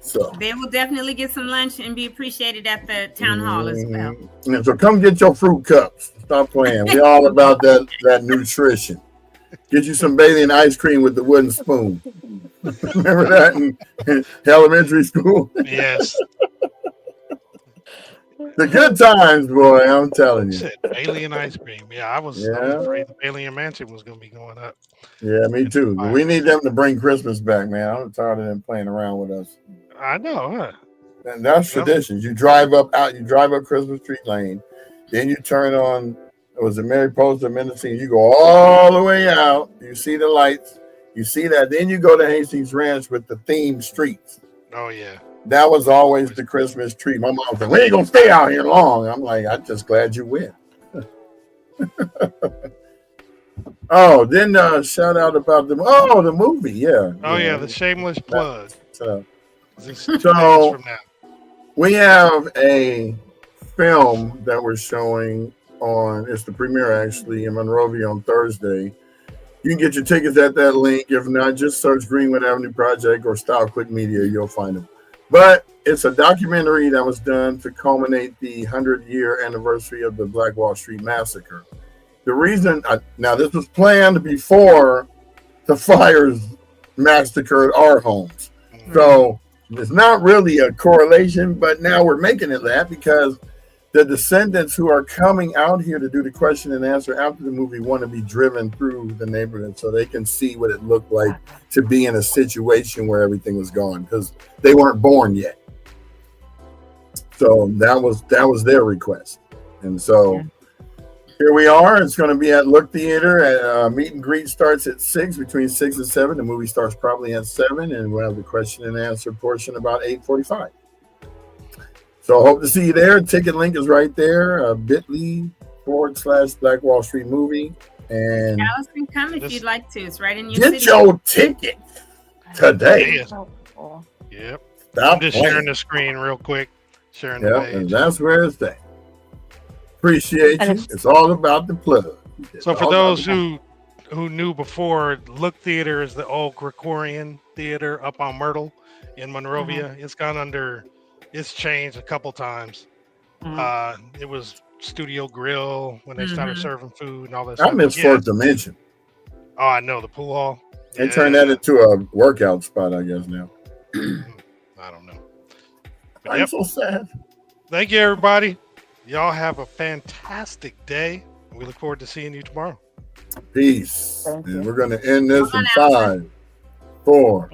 So They will definitely get some lunch and be appreciated at the town hall as well. And so come get your fruit cups. Stop playing. We're all about that nutrition. Get you some Bailey ice cream with the wooden spoon. Remember that in elementary school? Yes. The good times, boy, I'm telling you. Shit, alien ice cream. Yeah, I was afraid the Alien Mansion was going to be going up. Yeah, me too. But we need them to bring Christmas back, man. I'm tired of them playing around with us. I know, huh? And that's traditions. You drive up Christmas Tree Lane, then you turn on It was a Mariposa, Mendocino. You go all the way out. You see the lights. You see that. Then you go to Hastings Ranch with the themed streets. Oh yeah. That was always the Christmas tree. My mom said, "We ain't gonna stay out here long." I'm like, "I'm just glad you went." Oh, then shout out about the movie, yeah. Oh yeah, the shameless plug. So This is 2 days from now. we have a film that we're showing on. It's the premiere actually in Monrovia on Thursday. You can get your tickets at that link. If not, just search Greenwood Avenue Project or Style Quit Media. You'll find them. But it's a documentary that was done to culminate the 100-year anniversary of the Black Wall Street Massacre. The reason, now this was planned before the fires massacred our homes. So it's not really a correlation, but now we're making it that because the descendants who are coming out here to do the question and answer after the movie want to be driven through the neighborhood so they can see what it looked like to be in a situation where everything was gone because they weren't born yet. So that was their request. And so here we are. It's going to be at Look Theater. Meet and greet starts at 6, between 6 and 7. The movie starts probably at 7, and we'll have the question and answer portion about 8:45. So I hope to see you there. Ticket link is right there, bit.ly/Black Wall Street Movie. And Allison, come if you'd like to. It's right in your get city. your ticket today. Yep. Stop I'm just playing. sharing the screen real quick. Sharing the Yep, page. and that's where it's at. Appreciate And you. It's all about the plug. So for those who knew before, Look Theater is the old Gregorian theater up on Myrtle in Monrovia. It's gone under, it's changed a couple times. It was Studio Grill when they started serving food and all that I stuff. miss Yeah. Fourth Dimension. Oh, I know, the pool hall. They turned that into a workout spot, I guess now. I don't know. But I'm yep. so sad. Thank you, everybody. Y'all have a fantastic day. We look forward to seeing you tomorrow. Peace. Thank And you. we're going to end this Hold in on, Allison. 5, 4,